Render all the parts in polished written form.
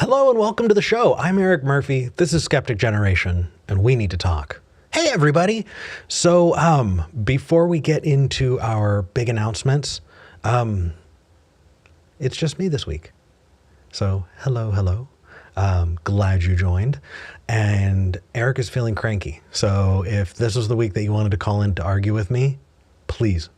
Hello and welcome to the show. I'm Eric Murphy. This is Skeptic Generation, and we need to talk. Hey, everybody. So before we get into our big announcements, it's just me this week. So hello. Glad you joined. And Eric is feeling cranky. So if this was the week that you wanted to call in to argue with me, please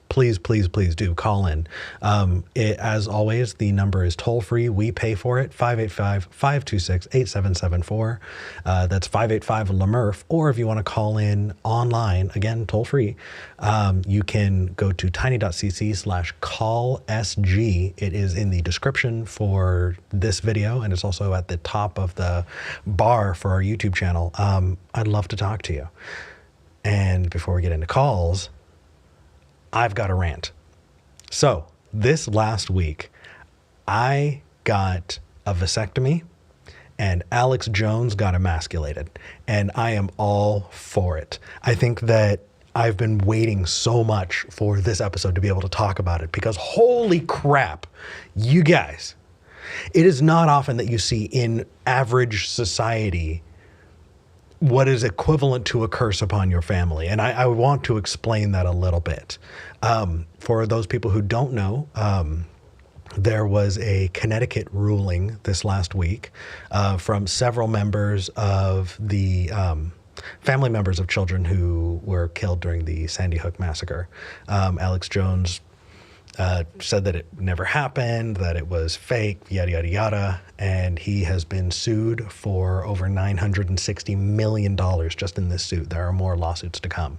do call in. As always, the number is toll free. We pay for it. 585-526-8774. That's 585-LaMurph. Or if you want to call in online, again, toll free, you can go to tiny.cc/callSG. It is in the description for this video, and it's also at the top of the bar for our YouTube channel. I'd love to talk to you. And before we get into calls, I've got a rant. So this last week, I got a vasectomy and Alex Jones got emasculated, and I am all for it. I think that I've been waiting so much for this episode to be able to talk about it because holy crap, you guys, it is not often that you see in average society what is equivalent to a curse upon your family. And I want to explain that a little bit. For those people who don't know, there was a Connecticut ruling this last week from several members of the family members of children who were killed during the Sandy Hook massacre. Alex Jones said that it never happened, that it was fake, yada, yada, yada. And he has been sued for over $960 million just in this suit. There are more lawsuits to come.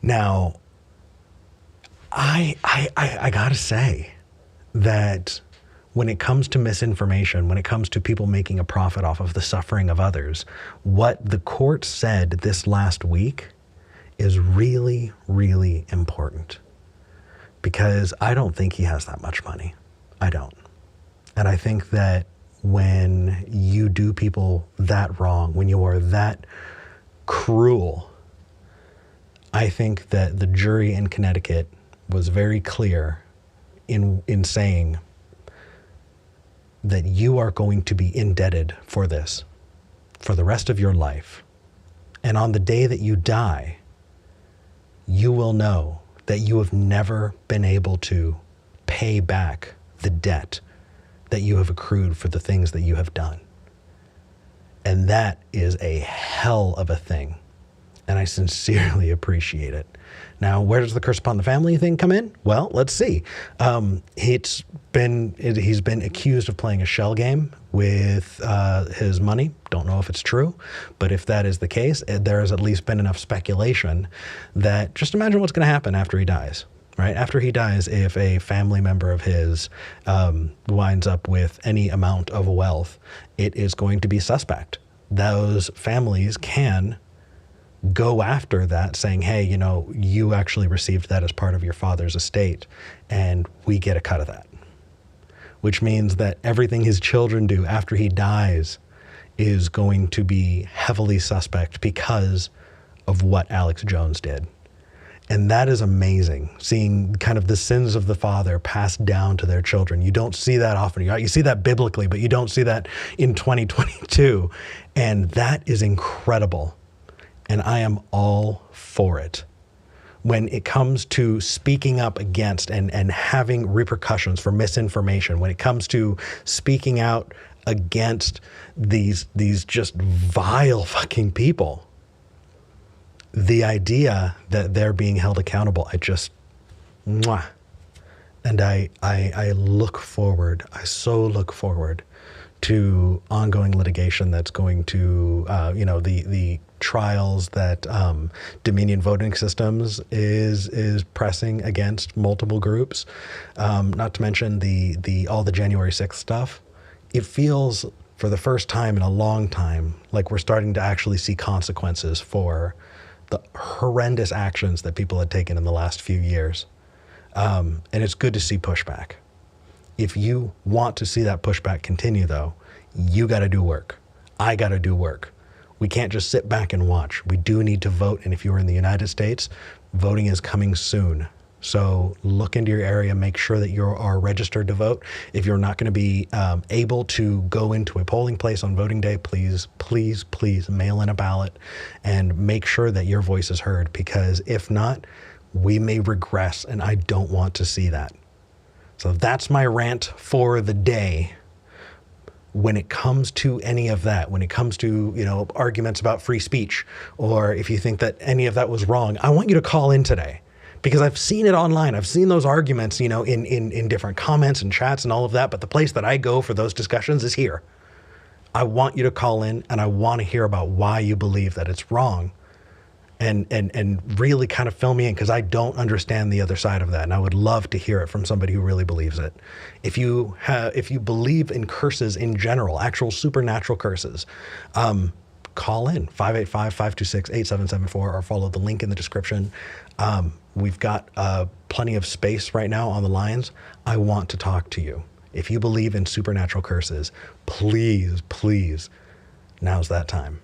Now, I gotta say that when it comes to misinformation, when it comes to people making a profit off of the suffering of others, what the court said this last week is really, really important. Because I don't think he has that much money. I don't. And I think that when you do people that wrong, when you are that cruel, I think that the jury in Connecticut was very clear in saying that you are going to be indebted for this for the rest of your life. And on the day that you die, you will know that you have never been able to pay back the debt that you have accrued for the things that you have done. And that is a hell of a thing. And I sincerely appreciate it. Now, where does the curse upon the family thing come in? Well, let's see. He's been accused of playing a shell game with his money. Don't know if it's true, but if that is the case, there has at least been enough speculation that just imagine what's going to happen after he dies, right? After he dies, if a family member of his winds up with any amount of wealth, it is going to be suspect. Those families can go after that saying, hey, you know, you actually received that as part of your father's estate and we get a cut of that. Which means that everything his children do after he dies is going to be heavily suspect because of what Alex Jones did. And that is amazing, seeing kind of the sins of the father passed down to their children. You don't see that often. You see that biblically, but you don't see that in 2022. And that is incredible. And I am all for it. When it comes to speaking up against and having repercussions for misinformation, when it comes to speaking out against these just vile fucking people, the idea that they're being held accountable, I just, mwah. And I look forward, I so look forward to ongoing litigation that's going to, the trials that Dominion Voting Systems is pressing against multiple groups, not to mention all the January 6th stuff. It feels, for the first time in a long time, like we're starting to actually see consequences for the horrendous actions that people had taken in the last few years. And it's good to see pushback. If you want to see that pushback continue, though, you got to do work. I got to do work. We can't just sit back and watch. We do need to vote. And if you're in the United States, voting is coming soon. So look into your area, make sure that you are registered to vote. If you're not going to be able to go into a polling place on voting day, please, please, please mail in a ballot and make sure that your voice is heard, because if not, we may regress, and I don't want to see that. So that's my rant for the day. When it comes to any of that, when it comes to, arguments about free speech, or if you think that any of that was wrong, I want you to call in today. Because I've seen it online. I've seen those arguments, in different comments and chats and all of that. But the place that I go for those discussions is here. I want you to call in, and I want to hear about why you believe that it's wrong, and really kind of fill me in, because I don't understand the other side of that. And I would love to hear it from somebody who really believes it. If you believe in curses in general, actual supernatural curses, call in 585-526-8774 or follow the link in the description. We've got plenty of space right now on the lines. I want to talk to you. If you believe in supernatural curses, please, please, now's that time.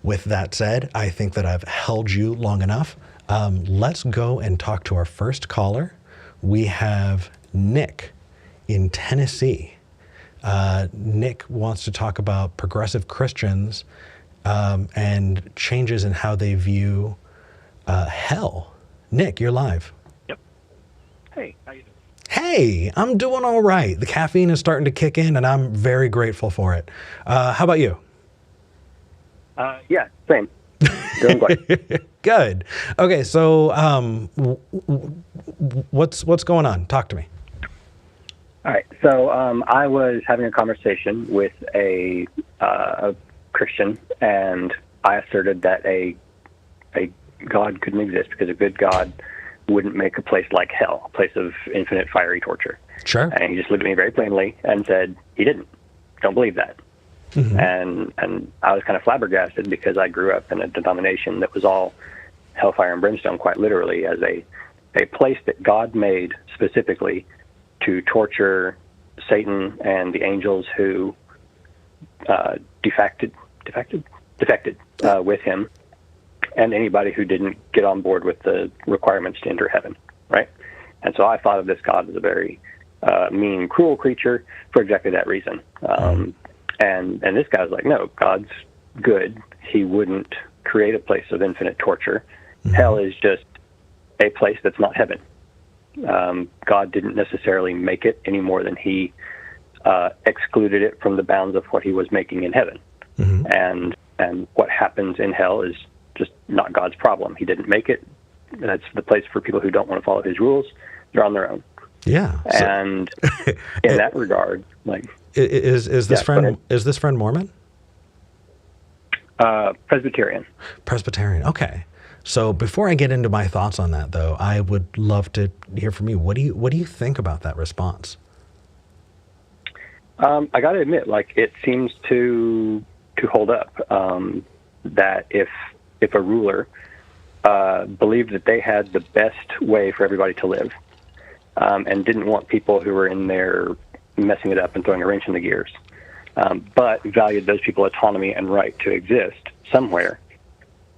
With that said, I think that I've held you long enough. Let's go and talk to our first caller. We have Nick in Tennessee. Nick wants to talk about progressive Christians and changes in how they view hell. Nick, you're live. Yep. Hey, how you doing? Hey, I'm doing all right. The caffeine is starting to kick in, and I'm very grateful for it. How about you? Yeah, same. Doing great. Good. Okay, so what's going on? Talk to me. All right. So I was having a conversation with a Christian, and I asserted that a God couldn't exist because a good God wouldn't make a place like hell, a place of infinite fiery torture. Sure. And he just looked at me very plainly and said he didn't. Don't believe that. Mm-hmm. And I was kind of flabbergasted, because I grew up in a denomination that was all hellfire and brimstone, quite literally, as a place that God made specifically to torture Satan and the angels who defected with him, and anybody who didn't get on board with the requirements to enter heaven, right? And so I thought of this God as a very mean, cruel creature for exactly that reason. And this guy was like, no, God's good. He wouldn't create a place of infinite torture. Mm-hmm. Hell is just a place that's not heaven. God didn't necessarily make it any more than he excluded it from the bounds of what he was making in heaven. Mm-hmm. And what happens in hell is just not God's problem. He didn't make it. That's the place for people who don't want to follow his rules. They're on their own. Yeah. And in that regard, like, is this friend Mormon? Presbyterian. Presbyterian. Okay. So before I get into my thoughts on that, though, I would love to hear from you. What do you think about that response? I got to admit, like, it seems to hold up. That if a ruler believed that they had the best way for everybody to live, and didn't want people who were in there messing it up and throwing a wrench in the gears, but valued those people's autonomy and right to exist somewhere,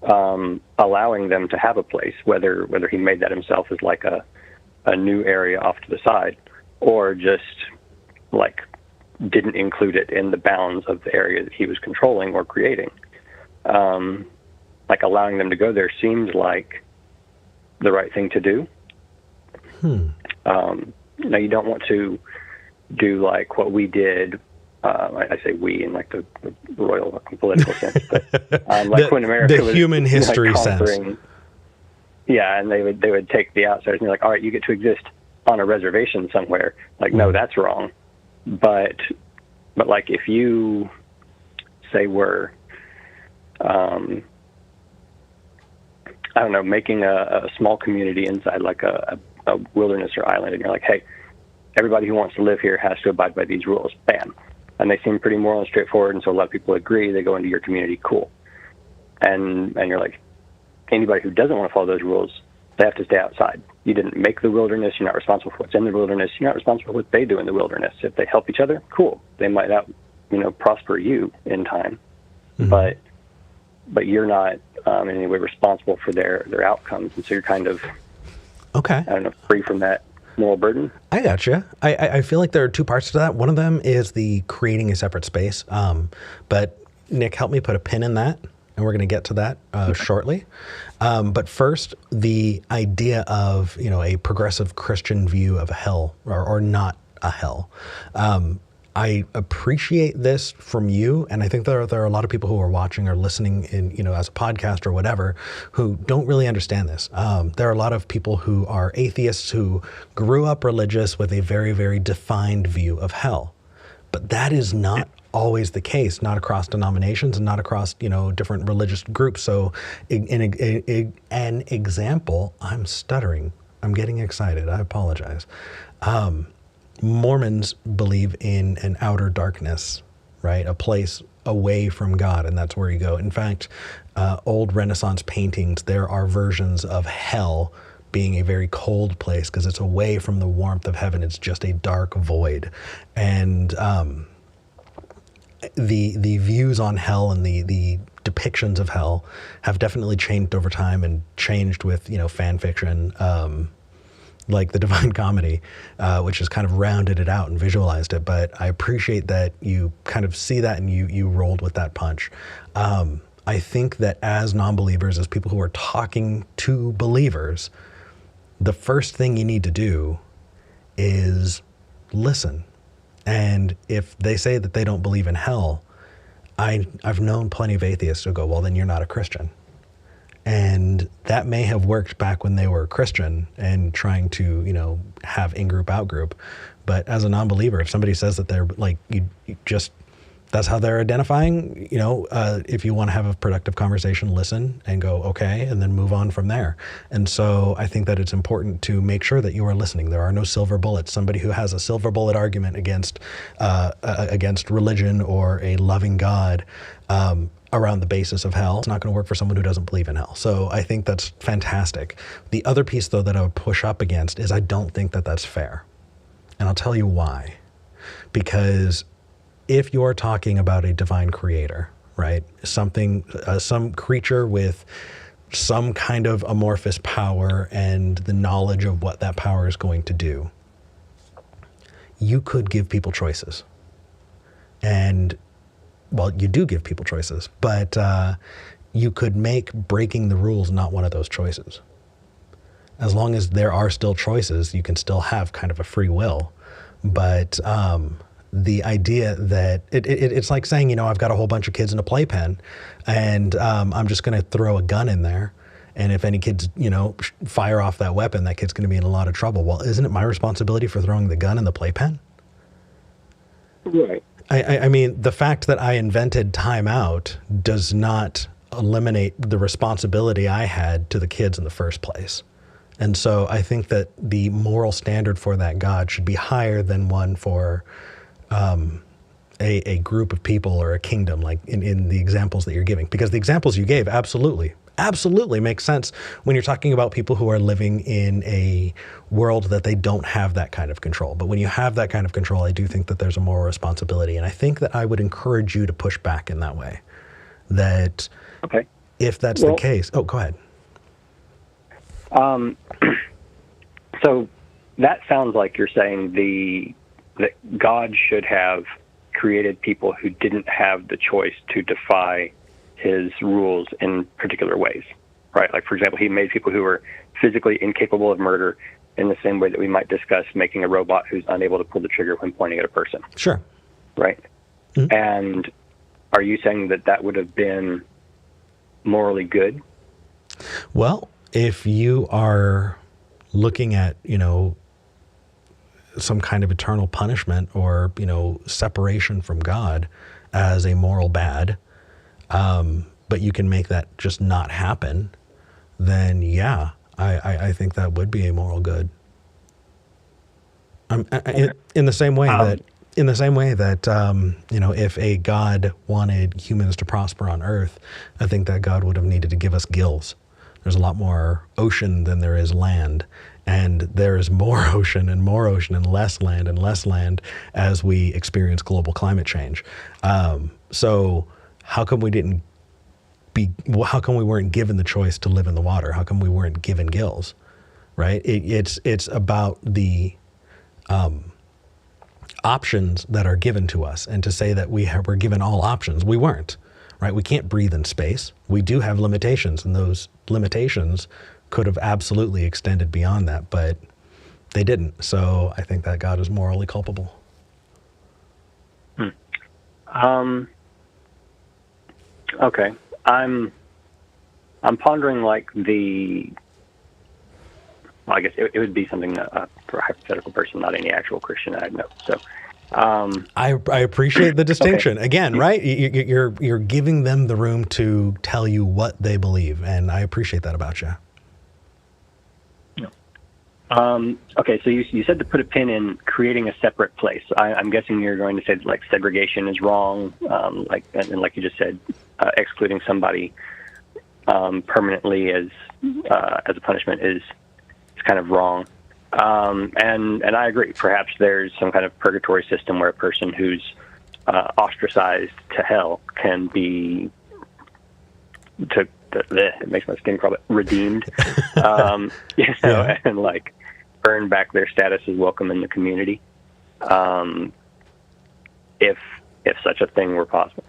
allowing them to have a place, whether he made that himself as like a new area off to the side, or just like didn't include it in the bounds of the area that he was controlling or creating. Like allowing them to go there seems like the right thing to do. Now, you don't want to do like what we did. I say we in like the royal political sense, but like when America the was human history sense. Yeah, and they would take the outsiders and be like, all right, you get to exist on a reservation somewhere. Like, no, that's wrong. But like if you say we're I don't know, making a small community inside like a wilderness or island, and you're like, hey, everybody who wants to live here has to abide by these rules. Bam. And they seem pretty moral and straightforward, and so a lot of people agree. They go into your community, cool. And you're like, anybody who doesn't want to follow those rules, they have to stay outside. You didn't make the wilderness. You're not responsible for what's in the wilderness. You're not responsible for what they do in the wilderness. If they help each other, cool. They might out, prosper you in time. Mm-hmm. But you're not in any way responsible for their outcomes. And so you're kind of Okay. I don't know, free from that moral burden. I gotcha. I feel like there are two parts to that. One of them is the creating a separate space. But Nick, help me put a pin in that, and we're going to get to that shortly. But first, the idea of, a progressive Christian view of hell or not a hell. I appreciate this from you, and I think there are a lot of people who are watching or listening in, as a podcast or whatever, who don't really understand this. There are a lot of people who are atheists who grew up religious with a very, very defined view of hell. But that is not always the case, not across denominations and not across, different religious groups. So an example, I'm stuttering. I'm getting excited. I apologize. Mormons believe in an outer darkness, right? A place away from God, and that's where you go. In fact, old Renaissance paintings, there are versions of hell being a very cold place because it's away from the warmth of heaven. It's just a dark void. And the views on hell and the depictions of hell have definitely changed over time and changed with, fan fiction, like the Divine Comedy, which has kind of rounded it out and visualized it. But I appreciate that you kind of see that and you rolled with that punch. I think that as non-believers, as people who are talking to believers, the first thing you need to do is listen. And if they say that they don't believe in hell, I've known plenty of atheists who go, well, then you're not a Christian. And that may have worked back when they were a Christian and trying to, have in-group, out-group. But as a non-believer, if somebody says that they're like, you just, that's how they're identifying, if you want to have a productive conversation, listen and go, okay, and then move on from there. And so I think that it's important to make sure that you are listening. There are no silver bullets. Somebody who has a silver bullet argument against religion or a loving God, around the basis of hell, it's not going to work for someone who doesn't believe in hell. So I think that's fantastic. The other piece, though, that I would push up against is I don't think that that's fair. And I'll tell you why. Because if you're talking about a divine creator, right, something, some creature with some kind of amorphous power and the knowledge of what that power is going to do, you could give people choices. And well, you do give people choices, but you could make breaking the rules not one of those choices. As long as there are still choices, you can still have kind of a free will. But the idea that it's like saying, I've got a whole bunch of kids in a playpen and I'm just going to throw a gun in there. And if any kids, fire off that weapon, that kid's going to be in a lot of trouble. Well, isn't it my responsibility for throwing the gun in the playpen? Right. I mean, the fact that I invented timeout does not eliminate the responsibility I had to the kids in the first place. And so I think that the moral standard for that God should be higher than one for a group of people or a kingdom, like in the examples that you're giving. Because the examples you gave absolutely make sense when you're talking about people who are living in a world that they don't have that kind of control. But when you have that kind of control, I do think that there's a moral responsibility. And I think that I would encourage you to push back in that way. That okay. If that's the case, go ahead. So that sounds like you're saying that God should have created people who didn't have the choice to defy his rules in particular ways, right? Like, for example, he made people who were physically incapable of murder in the same way that we might discuss making a robot who's unable to pull the trigger when pointing at a person. Sure. Right? Mm-hmm. And are you saying that that would have been morally good? Well, if you are looking at, some kind of eternal punishment or, separation from God as a moral bad, but you can make that just not happen, then yeah, I think that would be a moral good. In the same way that, if a God wanted humans to prosper on Earth, I think that God would have needed to give us gills. There's a lot more ocean than there is land. And there is more ocean and less land as we experience global climate change. So how come we weren't given the choice to live in the water? How come we weren't given gills? right? It's about the options that are given to us, and to say that we're given all options, we weren't, right? We can't breathe in space. We do have limitations, and those limitations could have absolutely extended beyond that, but they didn't. So I think that God is morally culpable. Okay. I'm pondering like well, I guess it would be something that, for a hypothetical person, not any actual Christian I'd know. So, I appreciate the distinction. Okay. Again, right? You're giving them the room to tell you what they believe, and I appreciate that about you. Okay, so you said to put a pin in creating a separate place. I'm guessing you're going to say that, like, segregation is wrong, and like you just said, excluding somebody permanently as a punishment is kind of wrong. And I agree. Perhaps there's some kind of purgatory system where a person who's ostracized to hell can be it makes my skin crawl, redeemed, and like earn back their status as welcome in the community, if such a thing were possible.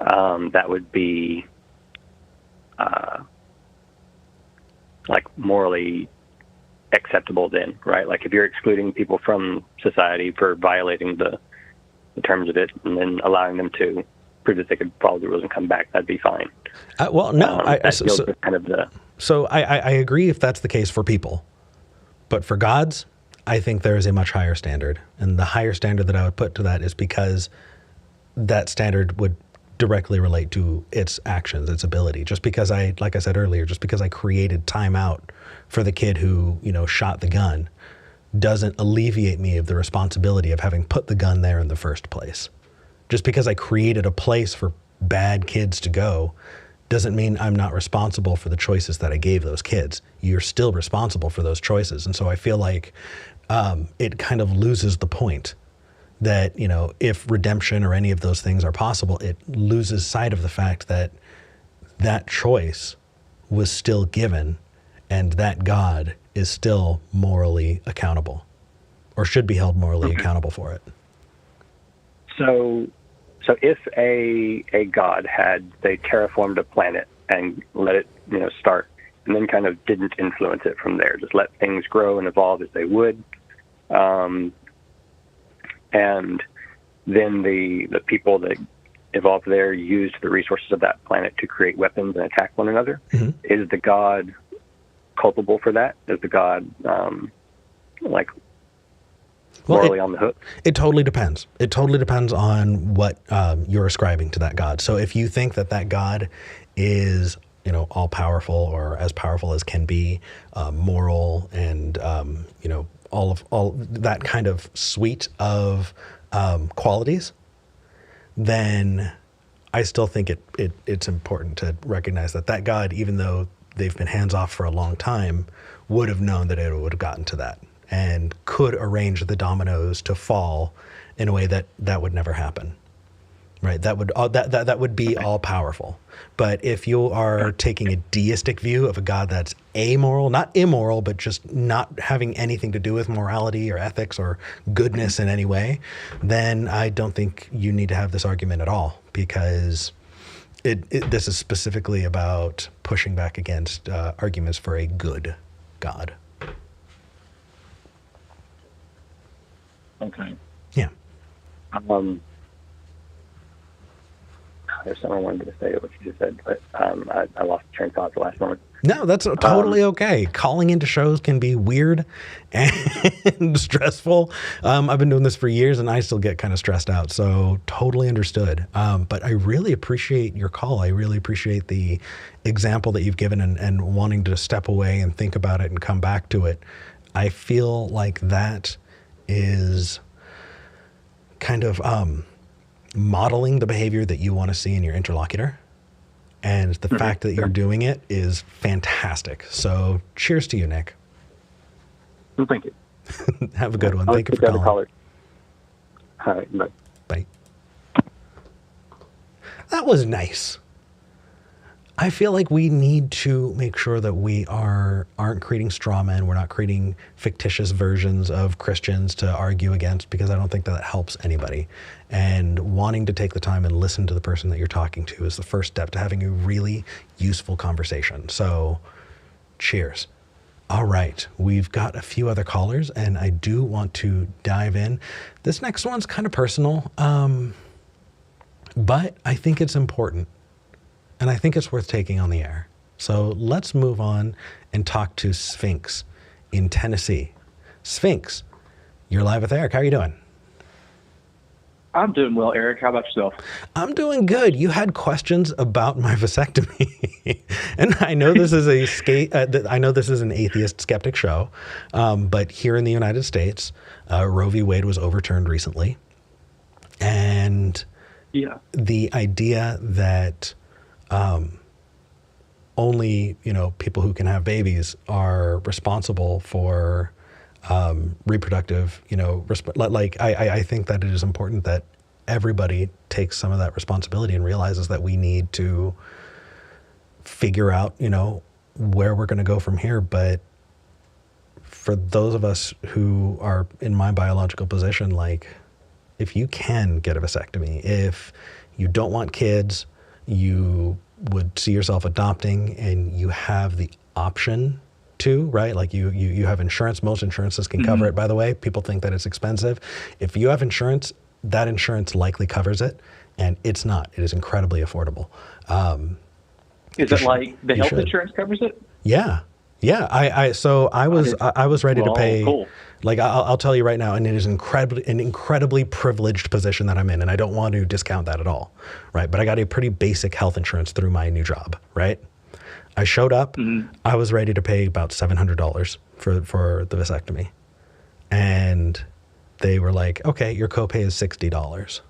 That would be like morally acceptable then, right? Like if you're excluding people from society for violating the terms of it, and then allowing them to prove that they could follow the rules and come back, that'd be fine. Well, no, So I agree if that's the case for people, but for gods, I think there is a much higher standard, and the higher standard that I would put to that is because that standard would directly relate to its actions, its ability. Just because like I said earlier, just because I created time out for the kid who, shot the gun, doesn't alleviate me of the responsibility of having put the gun there in the first place. Just because I created a place for bad kids to go doesn't mean I'm not responsible for the choices that I gave those kids. You're still responsible for those choices. And so I feel like it kind of loses the point that, if redemption or any of those things are possible, it loses sight of the fact that that choice was still given, and that God is still morally accountable, or should be held morally accountable for it. So if a god had, they terraformed a planet and let it, start, and then kind of didn't influence it from there, just let things grow and evolve as they would, and then the people that evolved there used the resources of that planet to create weapons and attack one another, is the god culpable for that? Is the god morally on the hook? It totally depends. It totally depends on what you're ascribing to that god. So if you think that god is, all powerful, or as powerful as can be, moral, and all that kind of suite of qualities, then I still think it's important to recognize that God, even though they've been hands off for a long time, would have known that it would have gotten to that, and could arrange the dominoes to fall in a way that would never happen, right? That would be all powerful. But if you are taking a deistic view of a God that's amoral, not immoral, but just not having anything to do with morality or ethics or goodness in any way, then I don't think you need to have this argument at all, because this is specifically about pushing back against arguments for a good God. Okay. Yeah. There's something I wanted to say what you just said, but I lost the train of thought at the last moment. No, that's totally okay. Calling into shows can be weird and stressful. I've been doing this for years, and I still get kind of stressed out, so totally understood. But I really appreciate your call. I really appreciate the example that you've given, and wanting to step away and think about it and come back to it. I feel like that is kind of modeling the behavior that you want to see in your interlocutor. And the fact that you're doing it is fantastic. So cheers to you, Nick. Well, thank you. Have a good one. Thank you for calling. All right, bye. Bye. That was nice. I feel like we need to make sure that we aren't creating straw men. We're not creating fictitious versions of Christians to argue against, because I don't think that helps anybody. And wanting to take the time and listen to the person that you're talking to is the first step to having a really useful conversation. So cheers. All right, we've got a few other callers, and I do want to dive in. This next one's kind of personal, but I think it's important. And I think it's worth taking on the air. So let's move on and talk to Sphinx in Tennessee. Sphinx, you're live with Eric. How are you doing? I'm doing well, Eric. How about yourself? I'm doing good. You had questions about my vasectomy, and I know this is an atheist skeptic show, but here in the United States, Roe v. Wade was overturned recently, and the idea that only, people who can have babies are responsible for reproductive, I think that it is important that everybody takes some of that responsibility and realizes that we need to figure out, where we're going to go from here. But for those of us who are in my biological position, like, if you can get a vasectomy, if you don't want kids, you would see yourself adopting, and you have the option to, right? Like you have insurance. Most insurances can cover it, by the way. People think that it's expensive. If you have insurance, that insurance likely covers it, and it's not. It is incredibly affordable. Is it like the health insurance covers it? Yeah. Yeah. I was ready to pay. Cool. Like I'll tell you right now, and it is an incredibly privileged position that I'm in, and I don't want to discount that at all, right? But I got a pretty basic health insurance through my new job, right? I showed up, I was ready to pay about $700 for the vasectomy, and they were like, "Okay, your copay is $60."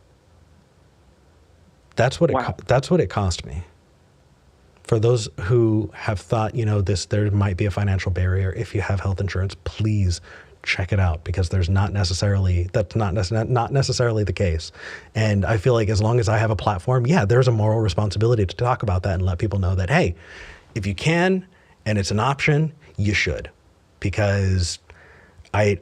That's what it cost me. For those who have thought, there might be a financial barrier if you have health insurance, please check it out, because that's not necessarily the case. And I feel like as long as I have a platform, there's a moral responsibility to talk about that and let people know that, hey, if you can and it's an option, you should, because I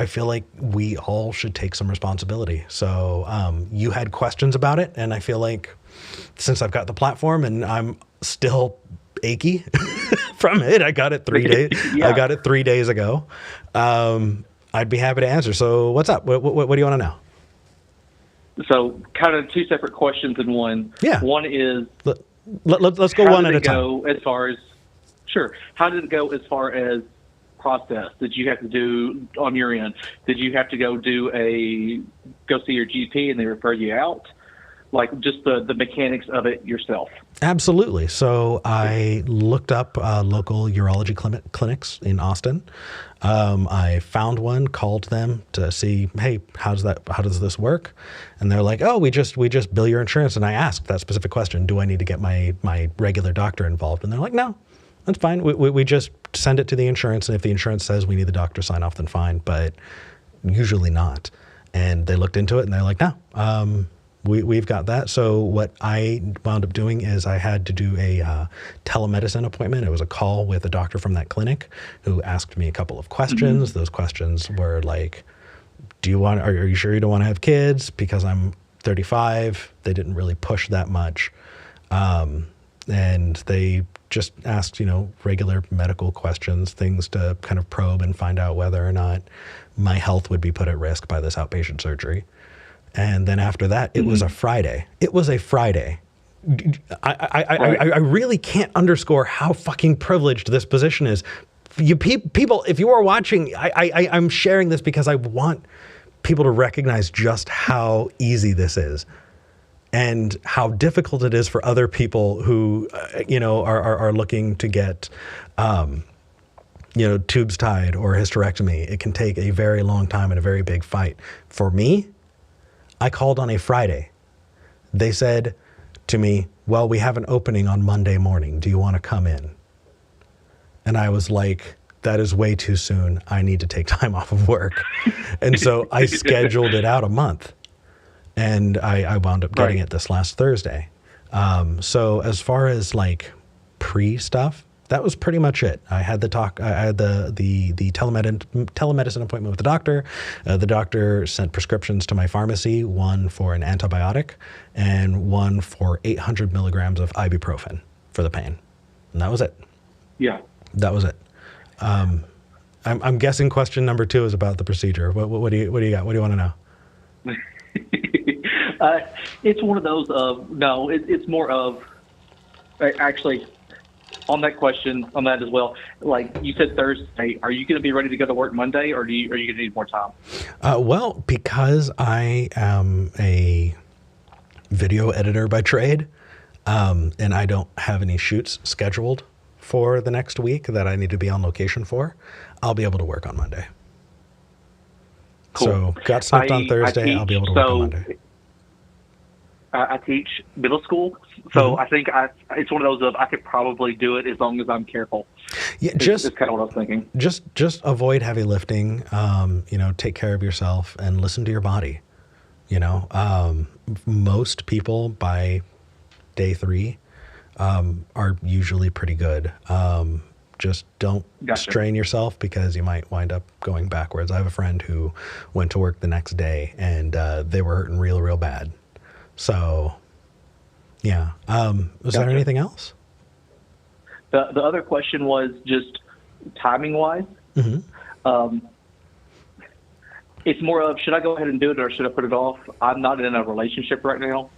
feel like we all should take some responsibility. So you had questions about it, and I feel like since I've got the platform and I'm still achy from it, I got it 3 days. I got it 3 days ago. I'd be happy to answer. So what's up? What do you want to know? So kind of two separate questions in one. Yeah. One is, let's go one at a time. How did it go as far as process? Did you have to do on your end? Did you have to go see your GP and they refer you out? Like just the mechanics of it yourself? Absolutely. So I looked up local urology clinics in Austin. I found one, called them to see, hey, how does this work? And they're like, oh, we just bill your insurance. And I asked that specific question, do I need to get my regular doctor involved? And they're like, no, that's fine. We just send it to the insurance. And if the insurance says we need the doctor to sign off, then fine, but usually not. And they looked into it and they're like, no, we've got that. So what I wound up doing is I had to do a telemedicine appointment. It was a call with a doctor from that clinic who asked me a couple of questions. Mm-hmm. Those questions were like, are you sure you don't want to have kids? Because I'm 35. They didn't really push that much. And they just asked, regular medical questions, things to kind of probe and find out whether or not my health would be put at risk by this outpatient surgery. And then after that, it was a Friday. I really can't underscore how fucking privileged this position is. People, if you are watching, I'm sharing this because I want people to recognize just how easy this is and how difficult it is for other people who, are looking to get, tubes tied or hysterectomy. It can take a very long time and a very big fight. For me, I called on a Friday. They said to me, well, we have an opening on Monday morning. Do you want to come in? And I was like, that is way too soon. I need to take time off of work. And so I scheduled it out a month. And I wound up getting it this last Thursday. So as far as like pre-stuff, that was pretty much it. I had the telemedicine appointment with the doctor. The doctor sent prescriptions to my pharmacy, one for an antibiotic and one for 800 milligrams of ibuprofen for the pain. And that was it. Yeah. That was it. I'm guessing question number 2 is about the procedure. What do you got? What do you want to know? It's one of those of, no, it's more of, actually, on that question, on that as well, like you said Thursday, are you going to be ready to go to work Monday, or are you going to need more time? Well, because I am a video editor by trade, and I don't have any shoots scheduled for the next week that I need to be on location for, I'll be able to work on Monday. Cool. So got snipped on Thursday, I'll be able to work on Monday. I teach middle school, so I think it's one of those of I could probably do it as long as I'm careful. Yeah, it's kind of what I was thinking. Just avoid heavy lifting. Take care of yourself and listen to your body. Most people by day 3 are usually pretty good. Just don't strain yourself because you might wind up going backwards. I have a friend who went to work the next day and they were hurting real bad. So, yeah. Was there anything else? The other question was just timing-wise. Mm-hmm. It's more of, should I go ahead and do it or should I put it off? I'm not in a relationship right now.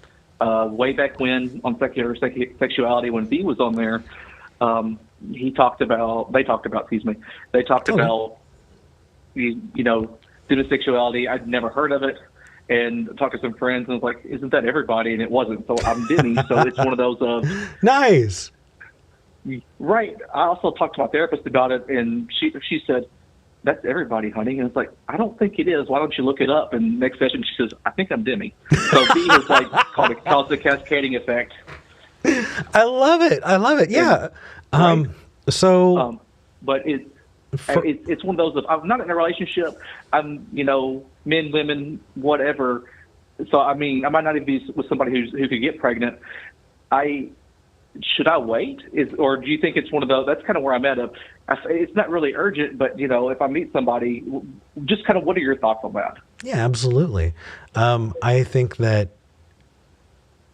Way back when, on Secular Sexuality, when B was on there, they talked about, student sexuality. I'd never heard of it. And talked to some friends and was like, isn't that everybody? And it wasn't. So I'm Demi. So it's one of those of... Nice. Right. I also talked to my therapist about it, and she said, that's everybody, honey. And it's like, I don't think it is. Why don't you look it up? And next session, she says, I think I'm Demi. So B is like caused the cascading effect. I love it. Yeah. Right. But it's one of those of, I'm not in a relationship. I'm, men, women, whatever. So, I mean, I might not even be with somebody who could get pregnant. Should I wait? Or do you think it's one of those? That's kind of where I'm at. It's not really urgent, but, if I meet somebody, just kind of what are your thoughts on that? Yeah, absolutely. I think that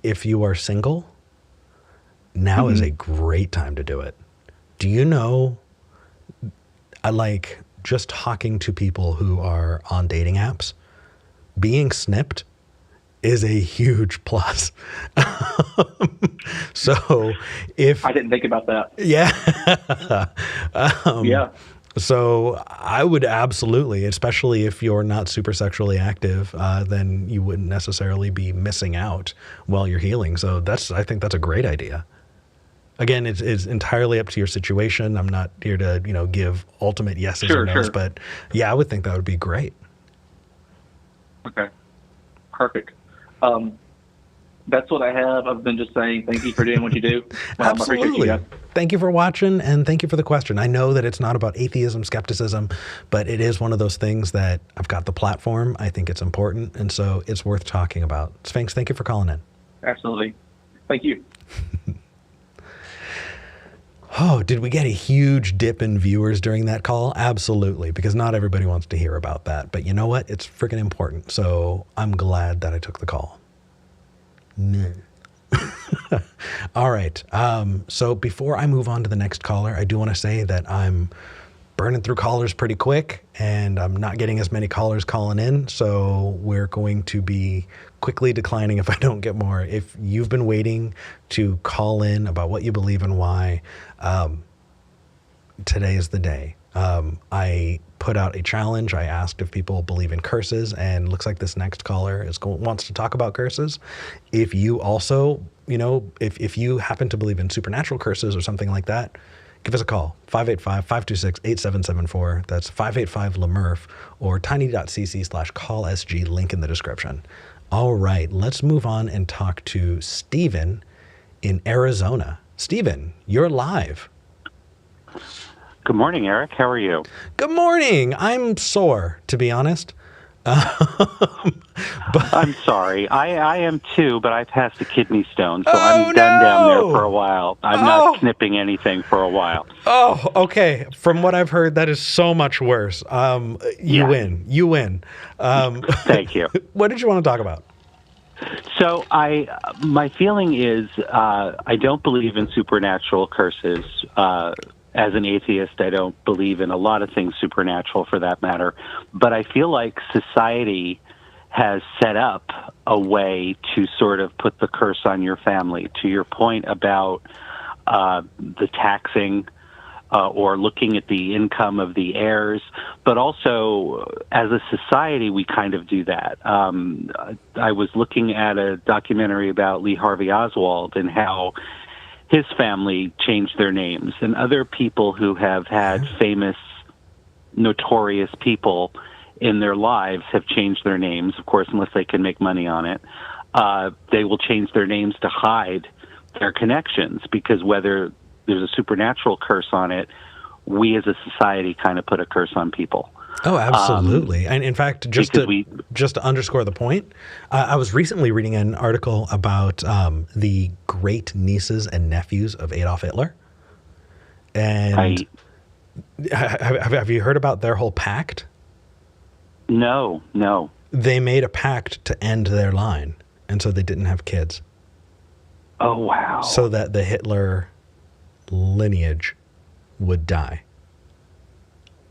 if you are single, now is a great time to do it. Do you know, I like just talking to people who are on dating apps, being snipped is a huge plus. So if I didn't think about that. Yeah. Yeah. So I would absolutely, especially if you're not super sexually active, then you wouldn't necessarily be missing out while you're healing. So I think that's a great idea. Again, it's entirely up to your situation. I'm not here to, give ultimate yeses or no's, but yeah, I would think that would be great. Okay. Perfect. That's what I have. I've been just saying thank you for doing what you do. Absolutely. I appreciate you guys. Thank you for watching, and thank you for the question. I know that it's not about atheism, skepticism, but it is one of those things that I've got the platform. I think it's important, and so it's worth talking about. Sphinx, thank you for calling in. Absolutely. Thank you. Oh, did we get a huge dip in viewers during that call? Absolutely, because not everybody wants to hear about that. But you know what? It's freaking important. So I'm glad that I took the call. All right. So before I move on to the next caller, I do want to say that I'm burning through callers pretty quick, and I'm not getting as many callers calling in. So we're going to be quickly declining if I don't get more. If you've been waiting to call in about what you believe and why, today is the day. I put out a challenge. I asked if people believe in curses, and looks like this next caller wants to talk about curses. If you also, if you happen to believe in supernatural curses or something like that, give us a call, 585-526-8774. That's 585-LaMurph or tiny.cc/callSG, link in the description. All right, let's move on and talk to Steven in Arizona. Steven, you're live. Good morning, Eric. How are you? Good morning. I'm sore, to be honest. But I'm sorry. I am too, but I passed a kidney stone, so oh I'm done down there no! for a while. I'm not Oh, snipping anything for a while. oh, okay. From what I've heard, that is so much worse. You Yeah. win. You win. Thank you. What did you want to talk about? So my feeling is, I don't believe in supernatural curses. As an atheist, I don't believe in a lot of things supernatural, for that matter. But I feel like society has set up a way to sort of put the curse on your family. To your point about the taxing, or looking at the income of the heirs, but also as a society, we kind of do that. I was looking at a documentary about Lee Harvey Oswald and how his family changed their names, and other people who have had famous, notorious people in their lives have changed their names, of course, unless they can make money on it. They will change their names to hide their connections, because whether there's a supernatural curse on it, we as a society kind of put a curse on people. Oh, absolutely. And in fact, just to underscore the point, I was recently reading an article about the great nieces and nephews of Adolf Hitler. And have you heard about their whole pact? No. They made a pact to end their line, and so they didn't have kids. Oh, wow. So that the Hitler lineage would die.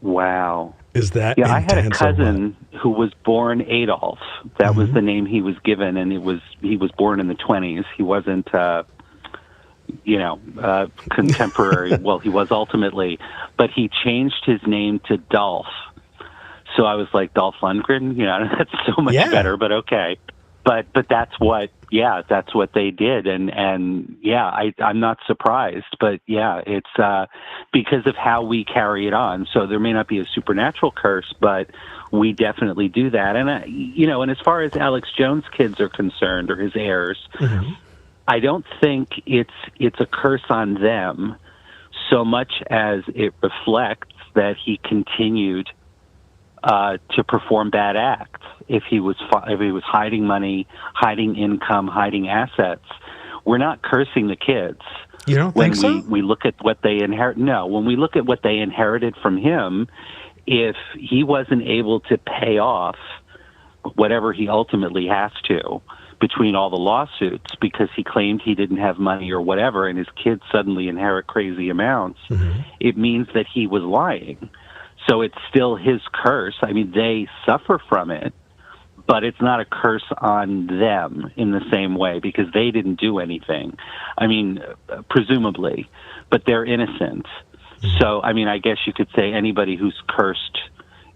Wow. Is that I had a intense cousin who was born Adolf. That was the name he was given, and he was born in the 1920s. He wasn't, contemporary. Well, he was ultimately, but he changed his name to Dolph. So I was like, Dolph Lundgren? That's so much better, but okay. But that's what they did, and I'm not surprised, but it's because of how we carry it on. So there may not be a supernatural curse, but we definitely do that. And and as far as Alex Jones' kids are concerned, or his heirs, I don't think it's a curse on them so much as it reflects that he continued to perform bad acts. If he was hiding money, hiding income, hiding assets, we're not cursing the kids. You don't think so? When we look at what they inherit, no. When we look at what they inherited from him, if he wasn't able to pay off whatever he ultimately has to between all the lawsuits because he claimed he didn't have money or whatever, and his kids suddenly inherit crazy amounts, it means that he was lying. So it's still his curse. I mean, they suffer from it, but it's not a curse on them in the same way because they didn't do anything. I mean, presumably, but they're innocent. So, I mean, I guess you could say anybody who's cursed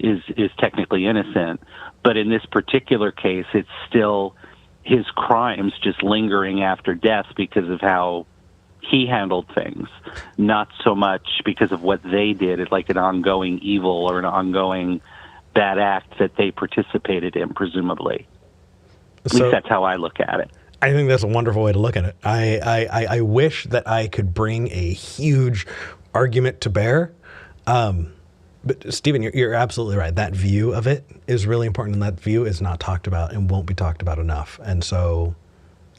is technically innocent. But in this particular case, it's still his crimes just lingering after death because of how he handled things, not so much because of what they did. It's like an ongoing evil or an ongoing bad act that they participated in, presumably. At least that's how I look at it. I think that's a wonderful way to look at it. I wish that I could bring a huge argument to bear. But Stephen, you're absolutely right. That view of it is really important, and that view is not talked about and won't be talked about enough. And so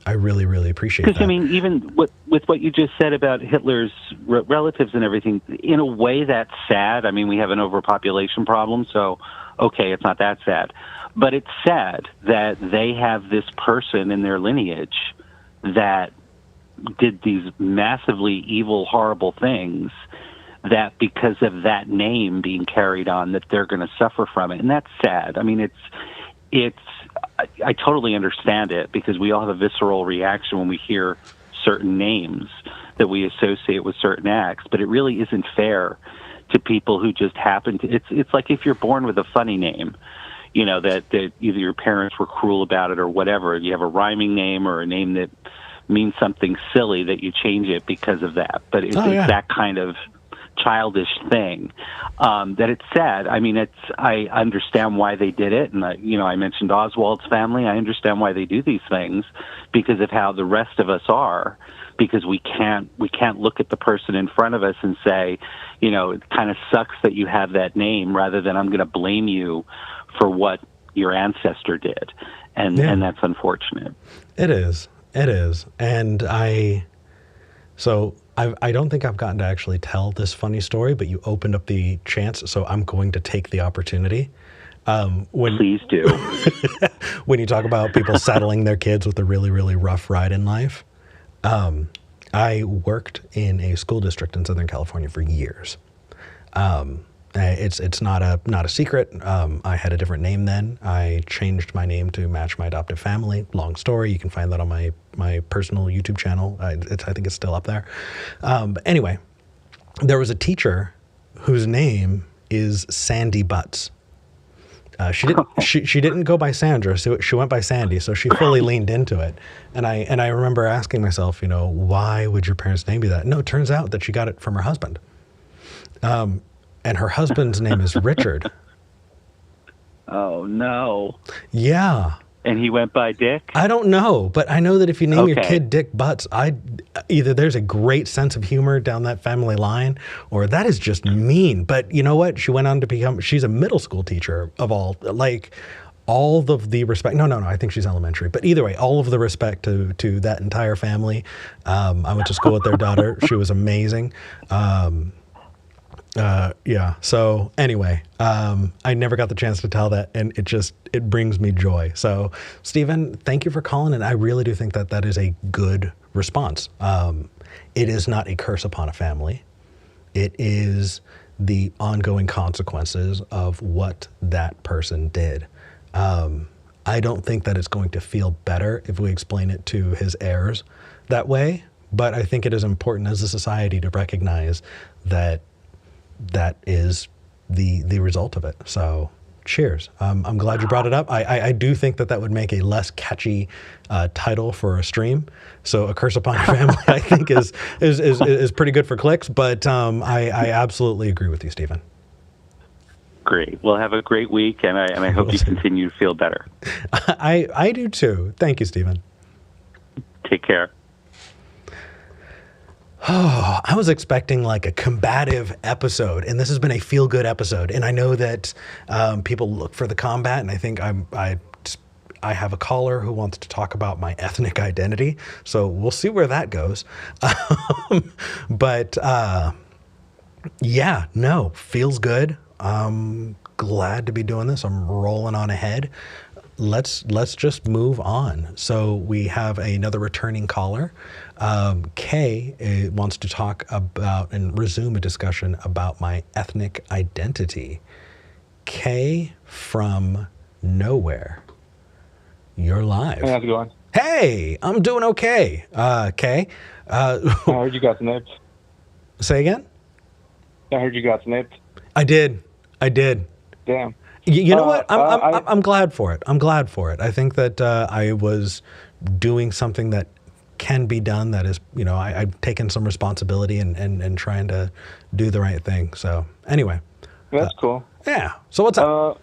I really, really appreciate that. Because, I mean, even with what you just said about Hitler's relatives and everything, in a way that's sad. I mean, we have an overpopulation problem, so, okay, it's not that sad. But it's sad that they have this person in their lineage that did these massively evil, horrible things, that because of that name being carried on, that they're going to suffer from it. And that's sad. I mean, I totally understand it because we all have a visceral reaction when we hear certain names that we associate with certain acts, but it really isn't fair to people who just happen to. It's like if you're born with a funny name, that either your parents were cruel about it or whatever. You have a rhyming name or a name that means something silly that you change it because of that. But it's that kind of childish thing that it's sad. I mean, I understand why they did it, and I mentioned Oswald's family. I understand why they do these things because of how the rest of us are. Because we can't look at the person in front of us and say, it kind of sucks that you have that name, rather than I'm going to blame you for what your ancestor did, and that's unfortunate. It is. It is. And I don't think I've gotten to actually tell this funny story, but you opened up the chance, so I'm going to take the opportunity. Please do. When you talk about people saddling their kids with a really, really rough ride in life, I worked in a school district in Southern California for years. It's not a secret. I had a different name then. I changed my name to match my adoptive family. Long story. You can find that on my personal YouTube channel. I think it's still up there. But anyway, there was a teacher whose name is Sandy Butts. She didn't go by Sandra, so she went by Sandy. So she fully leaned into it. And I remember asking myself, why would your parents' name be that? No, it turns out that she got it from her husband. And her husband's name is Richard. Oh, no. Yeah. And he went by Dick? I don't know, but I know that if you name your kid Dick Butts, either there's a great sense of humor down that family line, or that is just mean. But you know what? She went on to she's a middle school teacher of all of the respect. No, I think she's elementary. But either way, all of the respect to that entire family. I went to school with their daughter. She was amazing. So anyway, I never got the chance to tell that, and it brings me joy. So Stephen, thank you for calling, and I really do think that is a good response. It is not a curse upon a family. It is the ongoing consequences of what that person did. I don't think that it's going to feel better if we explain it to his heirs that way, but I think it is important as a society to recognize that is the result of it. So cheers. I'm glad you brought it up. I do think that would make a less catchy title for a stream. So A Curse Upon Your Family, I think is pretty good for clicks, but I absolutely agree with you, Stephen. Great. Well, have a great week, and I hope you continue to feel better. I do too. Thank you, Stephen. Take care. Oh, I was expecting like a combative episode, and this has been a feel-good episode. And I know that people look for the combat, and I think I have a caller who wants to talk about my ethnic identity, so we'll see where that goes. But feels good. I'm glad to be doing this. I'm rolling on ahead. Let's just move on. So we have another returning caller. Kay wants to talk about and resume a discussion about my ethnic identity. Kay from nowhere. You're live. Hey, how's it going? Hey, I'm doing okay. Kay. I heard you got snipped. Say again? I heard you got snipped. I did. Damn. You know what? I'm glad for it. I think that I was doing something that can be done. That is, I've taken some responsibility and trying to do the right thing. So anyway. That's cool. Yeah. So what's up?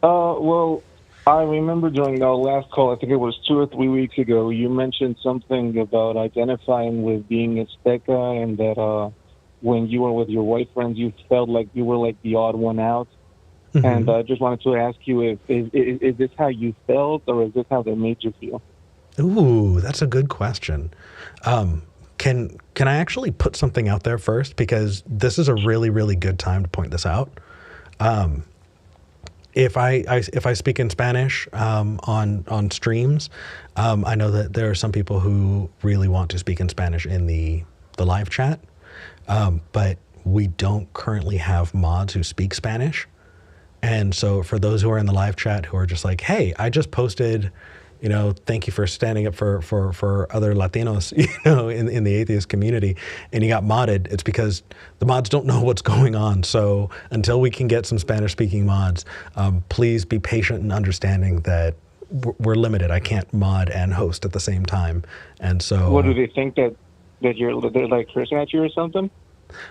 Well, I remember during our last call, I think it was 2 or 3 weeks ago, you mentioned something about identifying with being a Azteca, and that when you were with your white friends, you felt like you were like the odd one out. Mm-hmm. And I just wanted to ask you, is this how you felt, or is this how they made you feel? Ooh, that's a good question. Can I actually put something out there first? Because this is a really, really good time to point this out. If I speak in Spanish on streams, I know that there are some people who really want to speak in Spanish in the live chat, but we don't currently have mods who speak Spanish. And so for those who are in the live chat who are just like, hey, I just posted, thank you for standing up for other Latinos, in the atheist community, and you got modded, it's because the mods don't know what's going on. So until we can get some Spanish speaking mods, please be patient and understanding that we're limited. I can't mod and host at the same time. And so what do they think, that they're like cursing at you or something?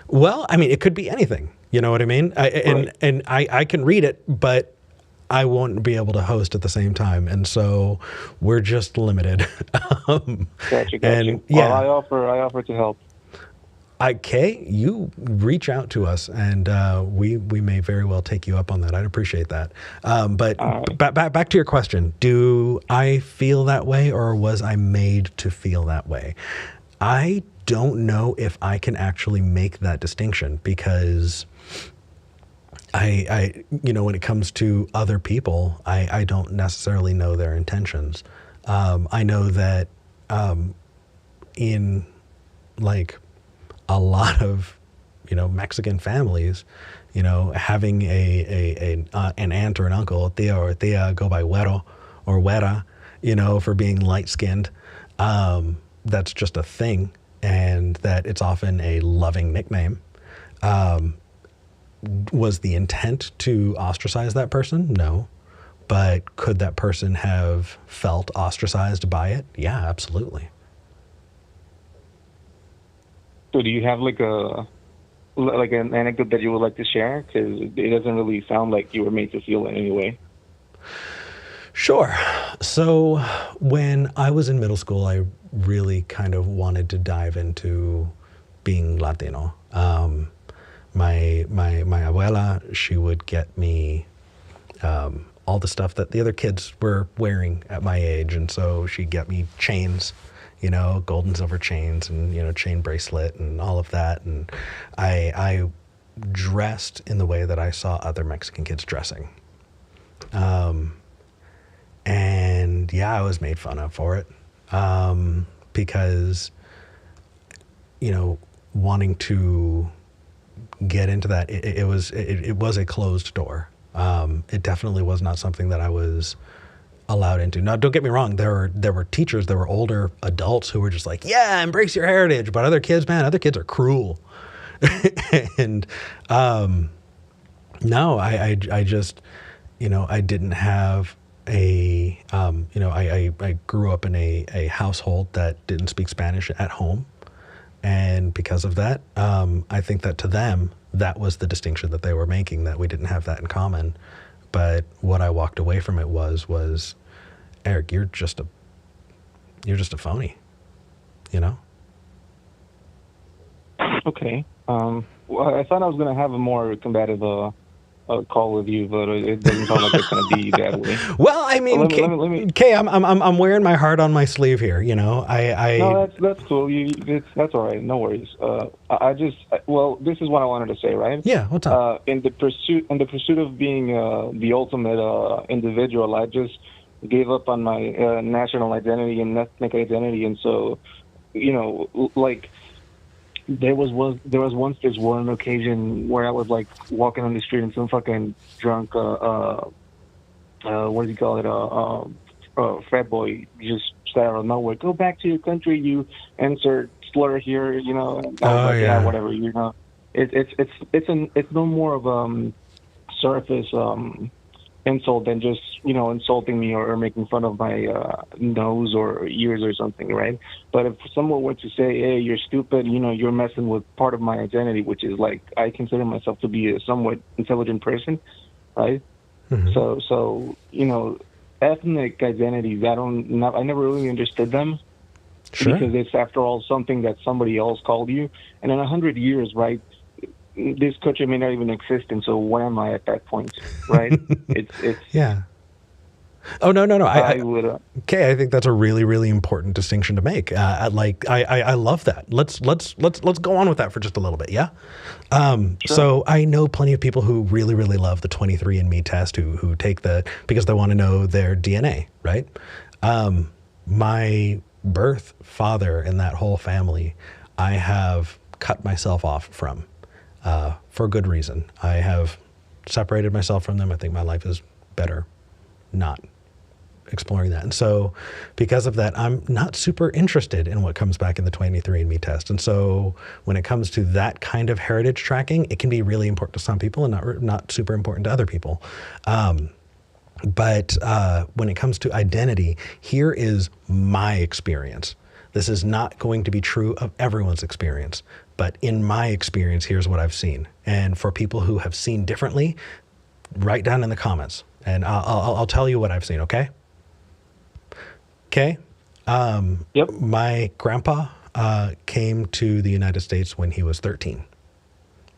Well, I mean, it could be anything. You know what I mean? I can read it, but I won't be able to host at the same time, and so we're just limited. Gotcha. And yeah, well, I offer to help. Kay, you reach out to us, and we may very well take you up on that. I'd appreciate that. But back to your question: do I feel that way, or was I made to feel that way? I don't know if I can actually make that distinction, because I when it comes to other people, I don't necessarily know their intentions. I know that in like a lot of Mexican families, having an aunt or an uncle, tía or tía, go by güero or güera, for being light skinned. That's just a thing, and that it's often a loving nickname. Was the intent to ostracize that person? No. But could that person have felt ostracized by it? Yeah, absolutely. So do you have like an anecdote that you would like to share? Because it doesn't really sound like you were made to feel it anyway. Sure. So when I was in middle school, I really kind of wanted to dive into being Latino. My abuela, she would get me all the stuff that the other kids were wearing at my age, and so she'd get me chains, gold and silver chains, and chain bracelet and all of that. And I dressed in the way that I saw other Mexican kids dressing. And yeah, I was made fun of for it, because wanting to get into that, it was a closed door. It definitely was not something that I was allowed into. Now, don't get me wrong. There were teachers, there were older adults who were just like, yeah, embrace your heritage. But other kids are cruel. And no, I just, I didn't have I grew up in a household that didn't speak Spanish at home. And because of that, I think that to them, that was the distinction that they were making, that we didn't have that in common. But what I walked away from it was, Eric, you're just a phony, Okay. Well, I thought I was going to have a more combative call with you, but it doesn't sound like it's going to be that way. Well, I mean, let me, Kay, I'm wearing my heart on my sleeve here. No, that's cool. That's all right. No worries. Well, this is what I wanted to say, right? Yeah. What's up? In the pursuit of being the ultimate individual, I just gave up on my national identity and ethnic identity, and so, like. There was once this one occasion where I was like walking on the street and some fucking drunk what do you call it frat boy just started out of nowhere, go back to your country, you insert slur here, And I was like, yeah, whatever, it's no more of surface insult than just insulting me or making fun of my nose or ears or something, right? But if someone were to say, hey, you're stupid, you're messing with part of my identity, which is like, I consider myself to be a somewhat intelligent person, right? Mm-hmm. So ethnic identities, I never really understood them. Sure. Because it's, after all, something that somebody else called you. And in 100 years, right, this country may not even exist, and so where am I at that point, right? It's yeah. Oh no! Okay, I think that's a really, really important distinction to make. I love that. Let's go on with that for just a little bit, yeah. Sure. So I know plenty of people who really, really love the 23andMe test, who take because they want to know their DNA, right? My birth father and that whole family, I have cut myself off from. For good reason. I have separated myself from them. I think my life is better not exploring that. And so because of that, I'm not super interested in what comes back in the 23andMe test. And so when it comes to that kind of heritage tracking, it can be really important to some people and not super important to other people. But when it comes to identity, here is my experience. This is not going to be true of everyone's experience. But in my experience, here's what I've seen. And for people who have seen differently, write down in the comments, and I'll tell you what I've seen. Okay. Okay. Yep. My grandpa came to the United States when he was 13.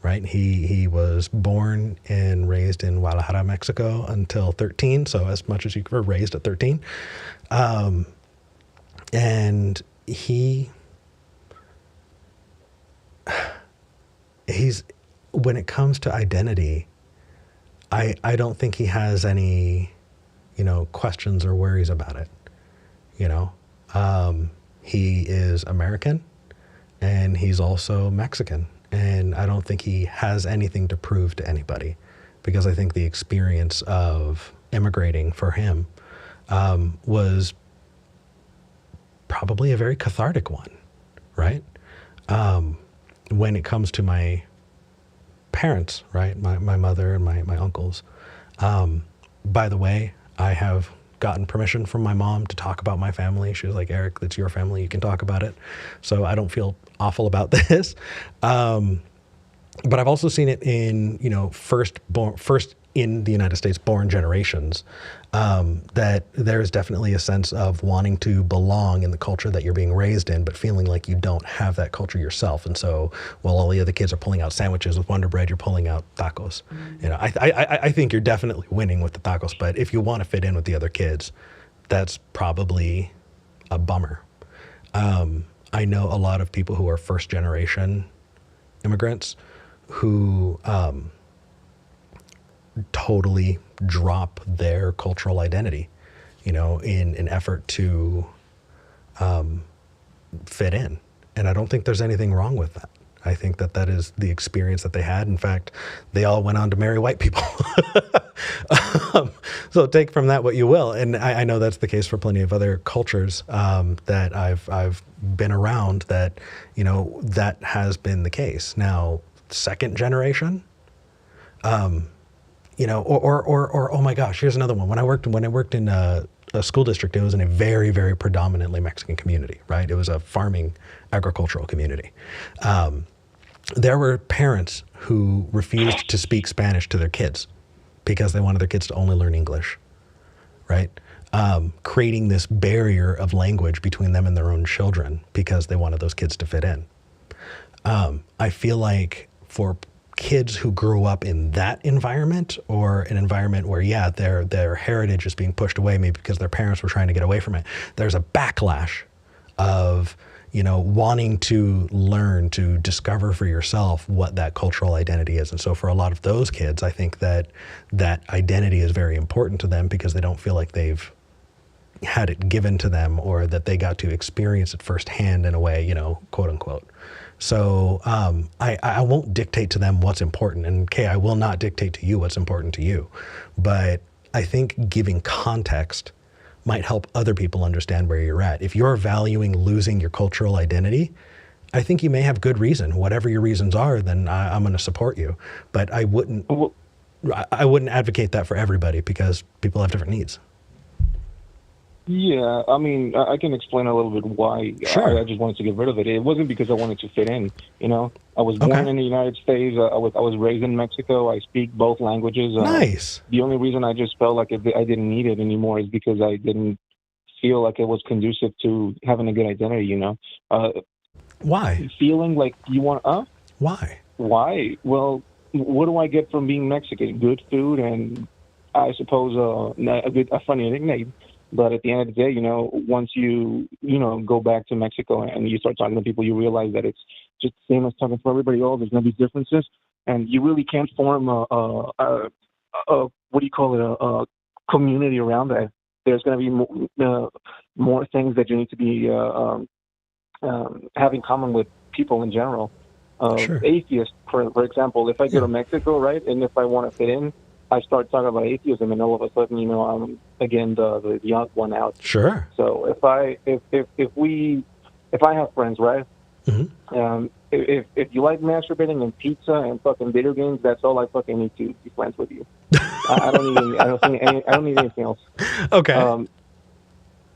Right? He was born and raised in Guadalajara, Mexico until 13. So as much as you were raised at 13. And he's, when it comes to identity, I don't think he has any, questions or worries about it. He is American and he's also Mexican. And I don't think he has anything to prove to anybody, because I think the experience of immigrating for him was probably a very cathartic one, right? When it comes to my parents, right, my mother and my uncles, by the way, I have gotten permission from my mom to talk about my family. She was like, Eric, that's your family. You can talk about it. So I don't feel awful about this. But I've also seen it in, first in the United States born generations, that there's definitely a sense of wanting to belong in the culture that you're being raised in, but feeling like you don't have that culture yourself. And so while all the other kids are pulling out sandwiches with Wonder Bread, you're pulling out tacos. I think you're definitely winning with the tacos, but if you want to fit in with the other kids, that's probably a bummer. I know a lot of people who are first generation immigrants who totally drop their cultural identity, in an effort to fit in. And I don't think there's anything wrong with that. I think that is the experience that they had. In fact, they all went on to marry white people. So take from that what you will. And I know that's the case for plenty of other cultures that I've been around, that, that has been the case. Now, second generation, or oh my gosh, here's another one. When I worked in a school district, it was in a very, very predominantly Mexican community, right? It was a farming agricultural community. There were parents who refused to speak Spanish to their kids because they wanted their kids to only learn English, right? Creating this barrier of language between them and their own children because they wanted those kids to fit in. I feel like for kids who grew up in that environment, or an environment where, their heritage is being pushed away, maybe because their parents were trying to get away from it, there's a backlash of, wanting to learn, to discover for yourself what that cultural identity is. And so for a lot of those kids, I think that identity is very important to them because they don't feel like they've had it given to them, or that they got to experience it firsthand in a way, quote unquote. So I won't dictate to them what's important. And Kay, I will not dictate to you what's important to you. But I think giving context might help other people understand where you're at. If you're valuing losing your cultural identity, I think you may have good reason. Whatever your reasons are, then I'm going to support you. But I wouldn't advocate that for everybody, because people have different needs. Yeah, I mean, I can explain a little bit why. Sure. I just wanted to get rid of it. It wasn't because I wanted to fit in. I was born in the United States. I was raised in Mexico. I speak both languages. Nice. The only reason I just felt like I didn't need it anymore is because I didn't feel like it was conducive to having a good identity. Why? Feeling like you want Why? Why? Well, what do I get from being Mexican? Good food, and I suppose a funny nickname. But at the end of the day, once you go back to Mexico and you start talking to people, you realize that it's just the same as talking to everybody else. There's no these differences, and you really can't form a community around that. There's going to be more things that you need to be have in common with people in general. Sure. Atheists, for example, if I go to Mexico, right, and if I want to fit in, I start talking about atheism, and all of a sudden, I'm again the odd one out. Sure. So if I have friends, right? Mm-hmm. If you like masturbating and pizza and fucking video games, that's all I fucking need to be friends with you. I don't need anything else. Okay.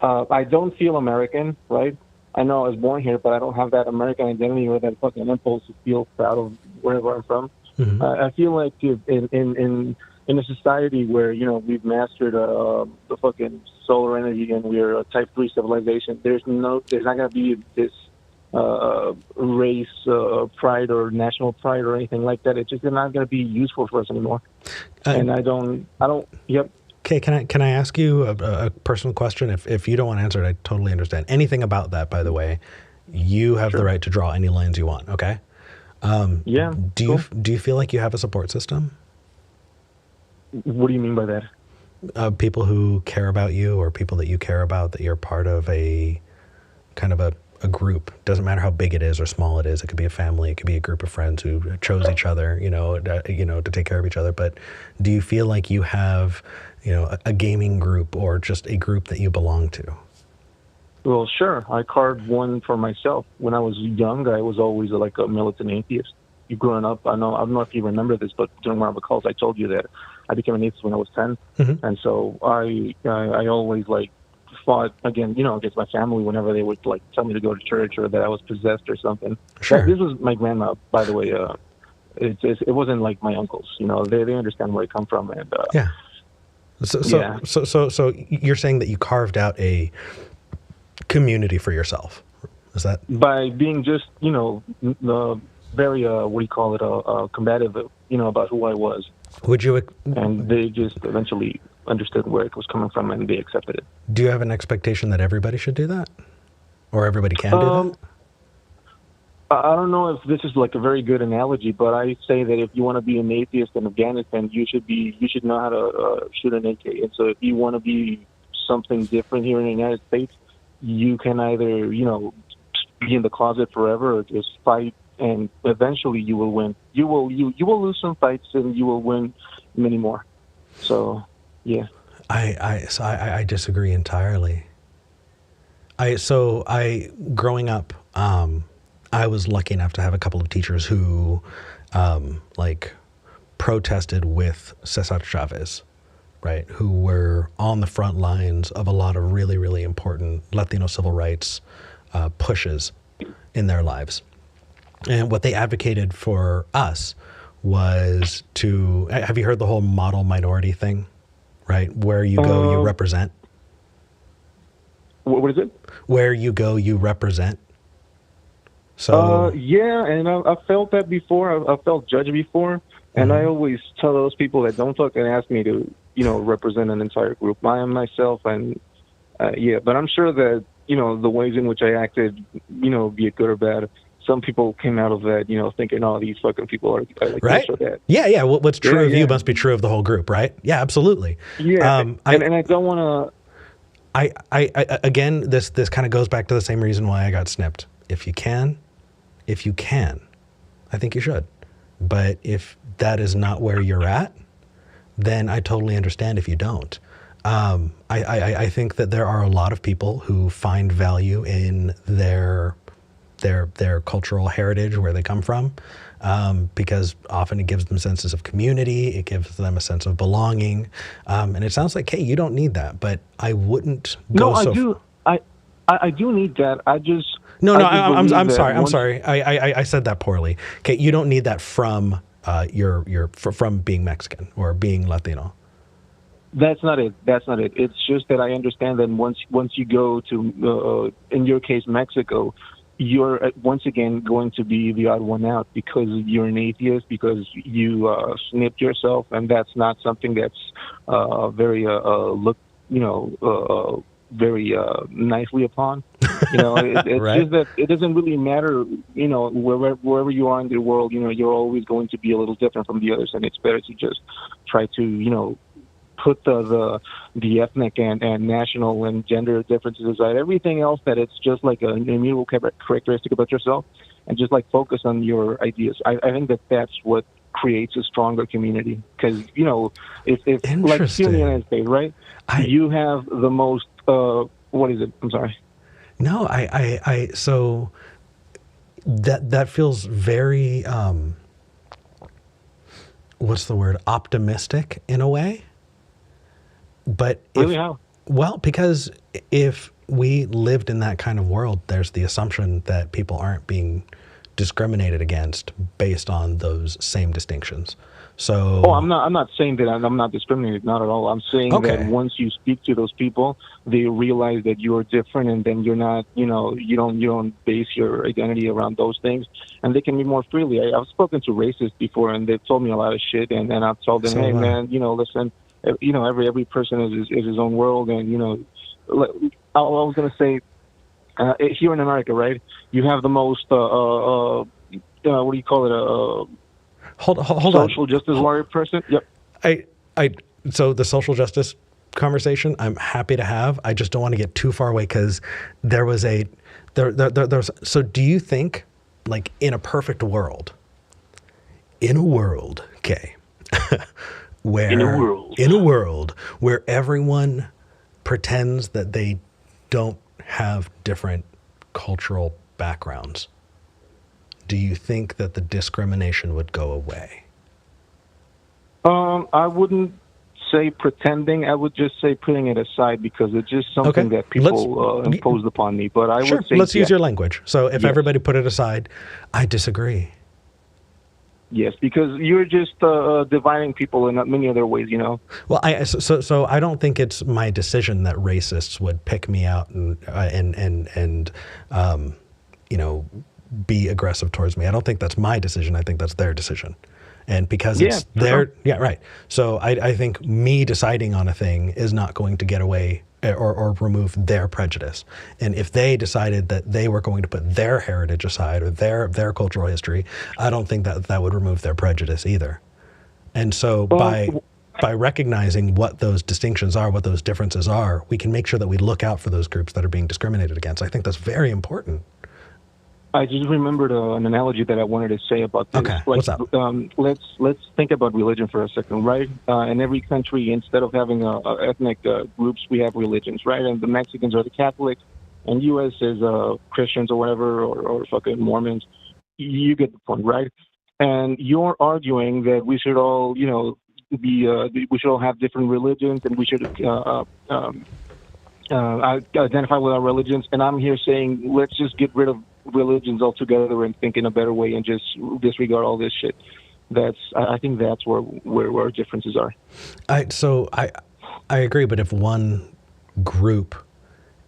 I don't feel American, right? I know I was born here, but I don't have that American identity or that fucking impulse to feel proud of wherever I'm from. Mm-hmm. I feel like in a society where, we've mastered the fucking solar energy and we're a type 3 civilization, there's not going to be this race pride or national pride or anything like that. It's just not going to be useful for us anymore. And I don't. Yep. Okay, can I ask you a personal question? If you don't want to answer it, I totally understand. Anything about that, by the way, you have the right to draw any lines you want. Okay. Yeah. Do you feel like you have a support system? What do you mean by that? People who care about you, or people that you care about, that you're part of a kind of a group. Doesn't matter how big it is or small it is. It could be a family. It could be a group of friends who chose each other, to take care of each other. But do you feel like you have, a gaming group, or just a group that you belong to? Well, sure. I carved one for myself. When I was young, I was always like a militant atheist. Growing up, I don't know if you remember this, but during one of the calls, I told you that I became an atheist when I was 10. Mm-hmm. And so I always fought against my family whenever they would tell me to go to church or that I was possessed or something. Sure. This was my grandma, by the way. It wasn't like my uncles. They understand where I come from. And yeah. So you're saying that you carved out a community for yourself. Is that by being just very combative, about who I was. Would you? And they just eventually understood where it was coming from, and they accepted it. Do you have an expectation that everybody should do that, or everybody can do that? I don't know if this is a very good analogy, but I say that if you want to be an atheist in Afghanistan, you should know how to shoot an AK. And so if you want to be something different here in the United States, you can either be in the closet forever or just fight, and eventually you will win. You will lose some fights, and you will win many more. So, yeah. I disagree entirely. Growing up, I was lucky enough to have a couple of teachers who, protested with Cesar Chavez, right? Who were on the front lines of a lot of really, really important Latino civil rights pushes in their lives. And what they advocated for us was to, have you heard the whole model minority thing, right? Where you go, you represent. What is it? Where you go, you represent. So yeah, and I felt that before. I felt judged before, and I always tell those people that don't fucking ask me to, represent an entire group. I am myself, and but I'm sure that the ways in which I acted, be it good or bad, some people came out of that, thinking, "Oh, these fucking people are like right." This or that. Yeah, yeah. What's true of you must be true of the whole group, right? Yeah, absolutely. Yeah, and I don't want to. I again, this kind of goes back to the same reason why I got snipped. If you can, I think you should. But if that is not where you're at, then I totally understand if you don't. I think that there are a lot of people who find value in their cultural heritage, where they come from, because often it gives them senses of community, it gives them a sense of belonging, and it sounds like, hey, you don't need that, but I wouldn't go. No, I do. I do need that. I'm sorry. I said that poorly. Okay, you don't need that from from being Mexican or being Latino. That's not it. It's just that I understand that once you go to, in your case, Mexico, you're once again going to be the odd one out because you're an atheist, because you snipped yourself, and that's not something that's very very nicely upon. It's right. Just that it doesn't really matter. Wherever you are in the world, you're always going to be a little different from the others, and it's better to just try to put the ethnic and national and gender differences aside. Everything else that it's just like an immutable characteristic about yourself, and just focus on your ideas. I think that's what creates a stronger community. Because if like here in the United States, right? You have the most. What is it? I'm sorry. No, so that feels very what's the word? Optimistic in a way. But really how? Well, because if we lived in that kind of world, there's the assumption that people aren't being discriminated against based on those same distinctions. So, Oh, I'm not saying that I'm not discriminated, not at all. I'm saying that Okay. once you speak to those people, they realize that you're different, and then you're not, you don't base your identity around those things, and they can be more freely. I've spoken to racists before, and they've told me a lot of shit, and then I've told them, So hey, have I. man, listen, every person is his own world, and I was gonna say, here in America, right, you have the most what do you call it, hold on. social justice warrior person. Yep. So the social justice conversation, I'm happy to have. I just don't want to get too far away because there's. So do you think, like, in a perfect world, okay, where In a world. where everyone pretends that they don't have different cultural backgrounds, do you think that the discrimination would go away? I wouldn't say pretending. I would just say putting it aside because it's just something Okay. that people imposed upon me. But I Sure. would say Let's use yes. your language. So if Yes. everybody put it aside, I disagree. Yes, because you're just dividing people in many other ways. Well, so I don't think it's my decision that racists would pick me out and be aggressive towards me. I don't think that's my decision. I think that's their decision. And because it's their, yeah, right. So I think me deciding on a thing is not going to get away or remove their prejudice. And if they decided that they were going to put their heritage aside or their cultural history, I don't think that would remove their prejudice either. And so by recognizing what those distinctions are, what those differences are, we can make sure that we look out for those groups that are being discriminated against. I think that's very important. I just remembered an analogy that I wanted to say about this. Okay, what's up? Let's think about religion for a second, right? In every country, instead of having ethnic groups, we have religions, right? And the Mexicans are the Catholics, and U.S. is Christians or whatever, or fucking Mormons. You get the point, right? And you're arguing that we should all, we should all have different religions, and we should identify with our religions. And I'm here saying, let's just get rid of religions altogether and think in a better way and just disregard all this shit. I think that's where our differences are. I agree, but if one group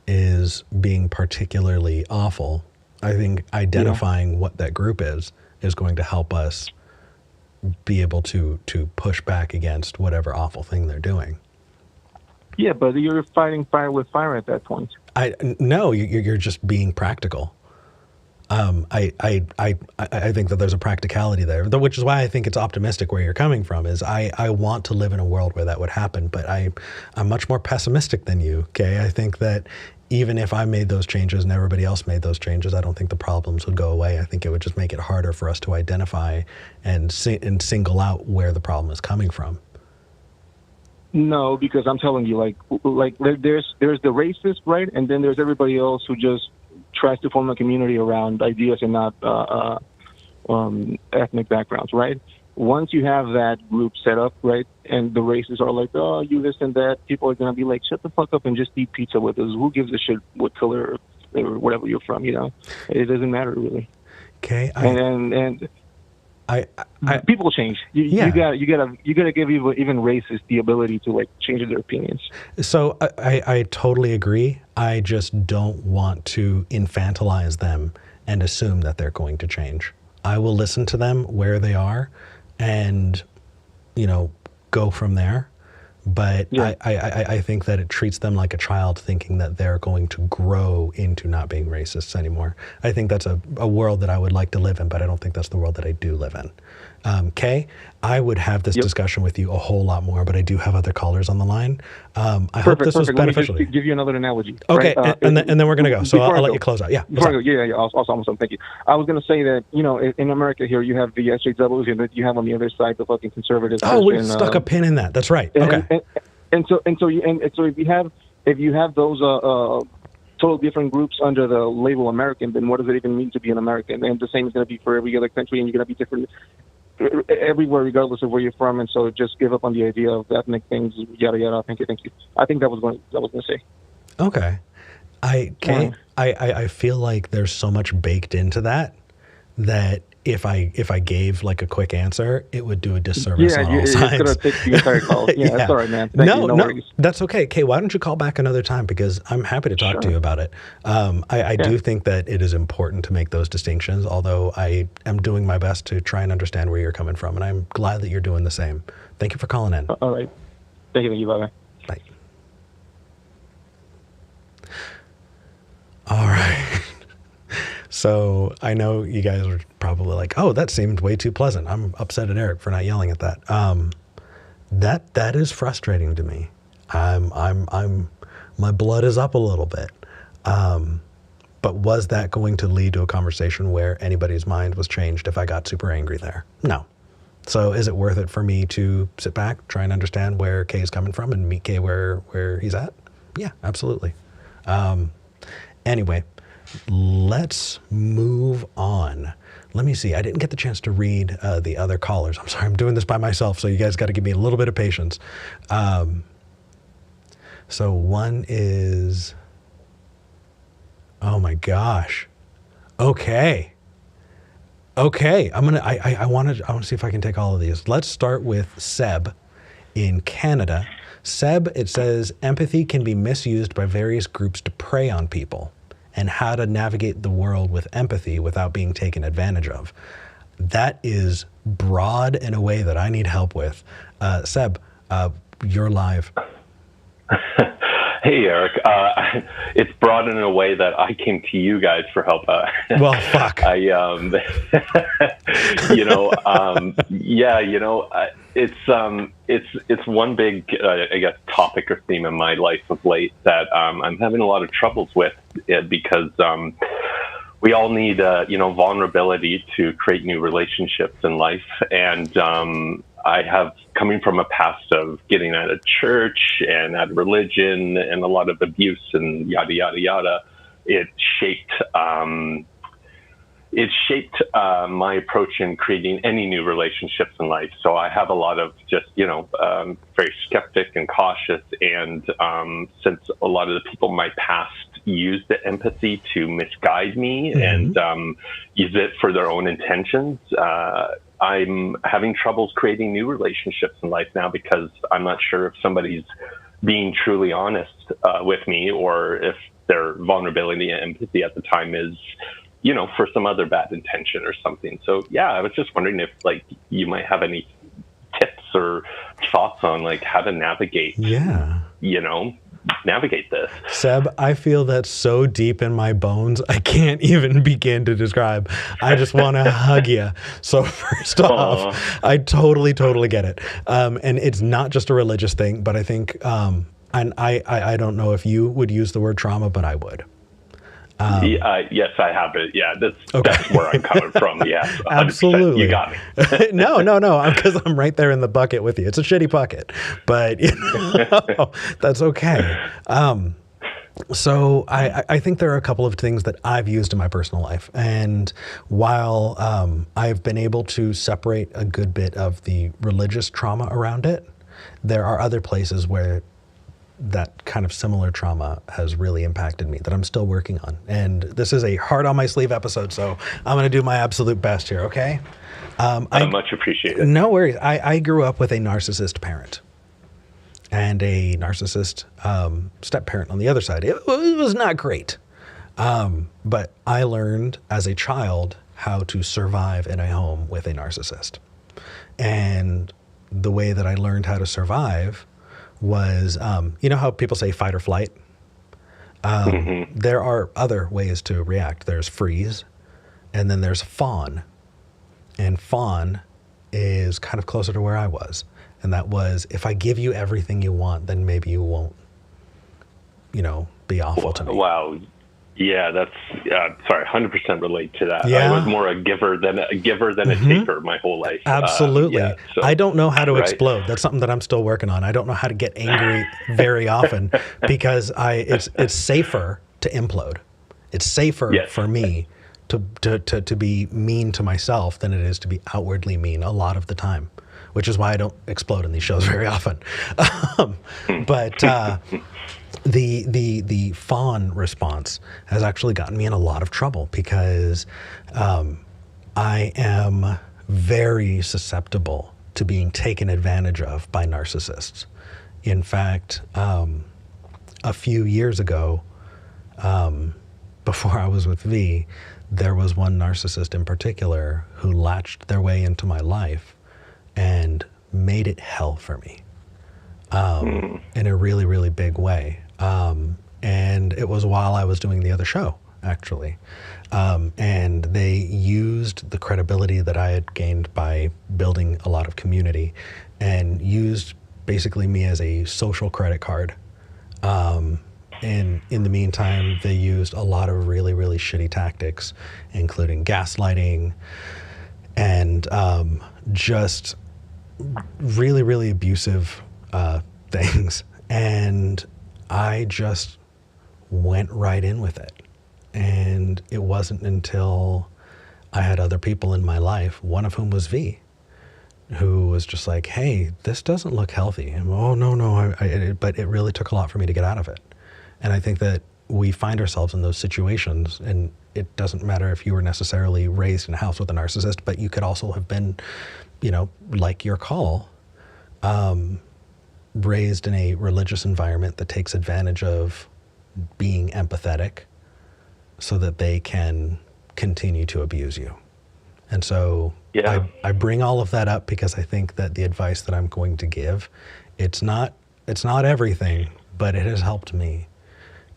is being particularly awful, I think identifying what that group is going to help us be able to push back against whatever awful thing they're doing. Yeah, but you're fighting fire with fire at that point. No, you're just being practical. I think that there's a practicality there, which is why I think it's optimistic where you're coming from. Is I want to live in a world where that would happen, but I'm much more pessimistic than you. Okay, I think that even if I made those changes and everybody else made those changes, I don't think the problems would go away. I think it would just make it harder for us to identify and single out where the problem is coming from. No, because I'm telling you, like there's the racist, right, and then there's everybody else who just tries to form a community around ideas and not ethnic backgrounds, right? Once you have that group set up, right, and the racists are like, oh, you this and that, people are going to be like, shut the fuck up and just eat pizza with us. Who gives a shit what color or whatever you're from, It doesn't matter, really. Okay. People change. You gotta give even racists the ability to change their opinions. So I totally agree. I just don't want to infantilize them and assume that they're going to change. I will listen to them where they are, and go from there. But I think that it treats them like a child, thinking that they're going to grow into not being racists anymore. I think that's a world that I would like to live in, but I don't think that's the world that I do live in. Kay, I would have this discussion with you a whole lot more, but I do have other callers on the line. I hope this was beneficial. Let me just give you another analogy. Okay, right? and then we're going to go. So I'll let you close out. Yeah. Awesome. Thank you. I was going to say that, in America here, you have the SJWs, and you have on the other side the fucking conservatives. Oh, we stuck a pin in that. That's right. Okay. And so if you have those total different groups under the label American, then what does it even mean to be an American? And the same is going to be for every other country, and you're going to be different everywhere, regardless of where you're from. And so just give up on the idea of ethnic things, yada yada. Thank you. I think that was going to say. Okay. I feel like there's so much baked into that that if I gave like a quick answer, it would do a disservice on all it's sides. going to take the entire call. Yeah, that's all right, man. Thank you. No worries. That's okay. Kay, why don't you call back another time? Because I'm happy to talk to you about it. I do think that it is important to make those distinctions, although I am doing my best to try and understand where you're coming from, and I'm glad that you're doing the same. Thank you for calling in. All right. Thank you. Bye-bye. Bye. All right. So I know you guys are probably like, oh, that seemed way too pleasant. I'm upset at Eric for not yelling at that. That is frustrating to me. My blood is up a little bit. But was that going to lead to a conversation where anybody's mind was changed if I got super angry there? No. So is it worth it for me to sit back, try and understand where Kay is coming from and meet Kay where he's at? Yeah, absolutely. Anyway, let's move on. Let me see. I didn't get the chance to read the other callers. I'm sorry. I'm doing this by myself, so you guys got to give me a little bit of patience. So one is, oh my gosh. Okay. I want to see if I can take all of these. Let's start with Seb in Canada. Seb, it says, empathy can be misused by various groups to prey on people, and how to navigate the world with empathy without being taken advantage of. That is broad in a way that I need help with. Seb, you're live. Hey, Eric. It's broad in a way that I came to you guys for help. Well, fuck. It's one big, I guess, topic or theme in my life of late that I'm having a lot of troubles with because we all need, vulnerability to create new relationships in life. And I have, coming from a past of getting out of church and out of religion and a lot of abuse and yada, yada, yada, it shaped my approach in creating any new relationships in life. So I have a lot of just, very skeptic and cautious. And since a lot of the people in my past used the empathy to misguide me and use it for their own intentions, I'm having troubles creating new relationships in life now because I'm not sure if somebody's being truly honest with me or if their vulnerability and empathy at the time is, for some other bad intention or something. So, yeah, I was just wondering if, you might have any tips or thoughts on, how to navigate, navigate this. Seb, I feel that so deep in my bones, I can't even begin to describe. I just want to hug you. So first off, I totally get it. And it's not just a religious thing, but I think, and I don't know if you would use the word trauma, but I would. Yes, I have it. Yeah, that's where I'm coming from. Yeah, absolutely. You got me. No, because I'm right there in the bucket with you. It's a shitty bucket, but that's okay. So I think there are a couple of things that I've used in my personal life. And while I've been able to separate a good bit of the religious trauma around it, there are other places where that kind of similar trauma has really impacted me that I'm still working on. And this is a heart on my sleeve episode, so I'm going to do my absolute best here, okay? I much appreciate it. No worries. I grew up with a narcissist parent and a narcissist step-parent on the other side. It was not great. But I learned as a child how to survive in a home with a narcissist. And the way that I learned how to survive was, you know how people say fight or flight? There are other ways to react. There's freeze, and then there's fawn. And fawn is kind of closer to where I was. And that was, if I give you everything you want, then maybe you won't, be awful to me. Wow. Yeah, that's, sorry, 100% relate to that. Yeah. I was more a giver than a taker my whole life. Absolutely. So, I don't know how to explode. That's something that I'm still working on. I don't know how to get angry very often because it's safer to implode. It's safer for me to be mean to myself than it is to be outwardly mean a lot of the time, which is why I don't explode in these shows very often. But the fawn response has actually gotten me in a lot of trouble because I am very susceptible to being taken advantage of by narcissists. In fact, a few years ago, before I was with V, there was one narcissist in particular who latched their way into my life and made it hell for me in a really, really big way. And it was while I was doing the other show, actually. And they used the credibility that I had gained by building a lot of community and used basically me as a social credit card. And in the meantime, they used a lot of really, really shitty tactics, including gaslighting and just really, really abusive things. And I just went right in with it. And it wasn't until I had other people in my life, one of whom was V, who was just like, hey, this doesn't look healthy. And, oh, no. But it really took a lot for me to get out of it. And I think that we find ourselves in those situations, and it doesn't matter if you were necessarily raised in a house with a narcissist, but you could also have been, like your call, raised in a religious environment that takes advantage of being empathetic so that they can continue to abuse you. And so I bring all of that up because I think that the advice that I'm going to give, it's not everything, but it has helped me.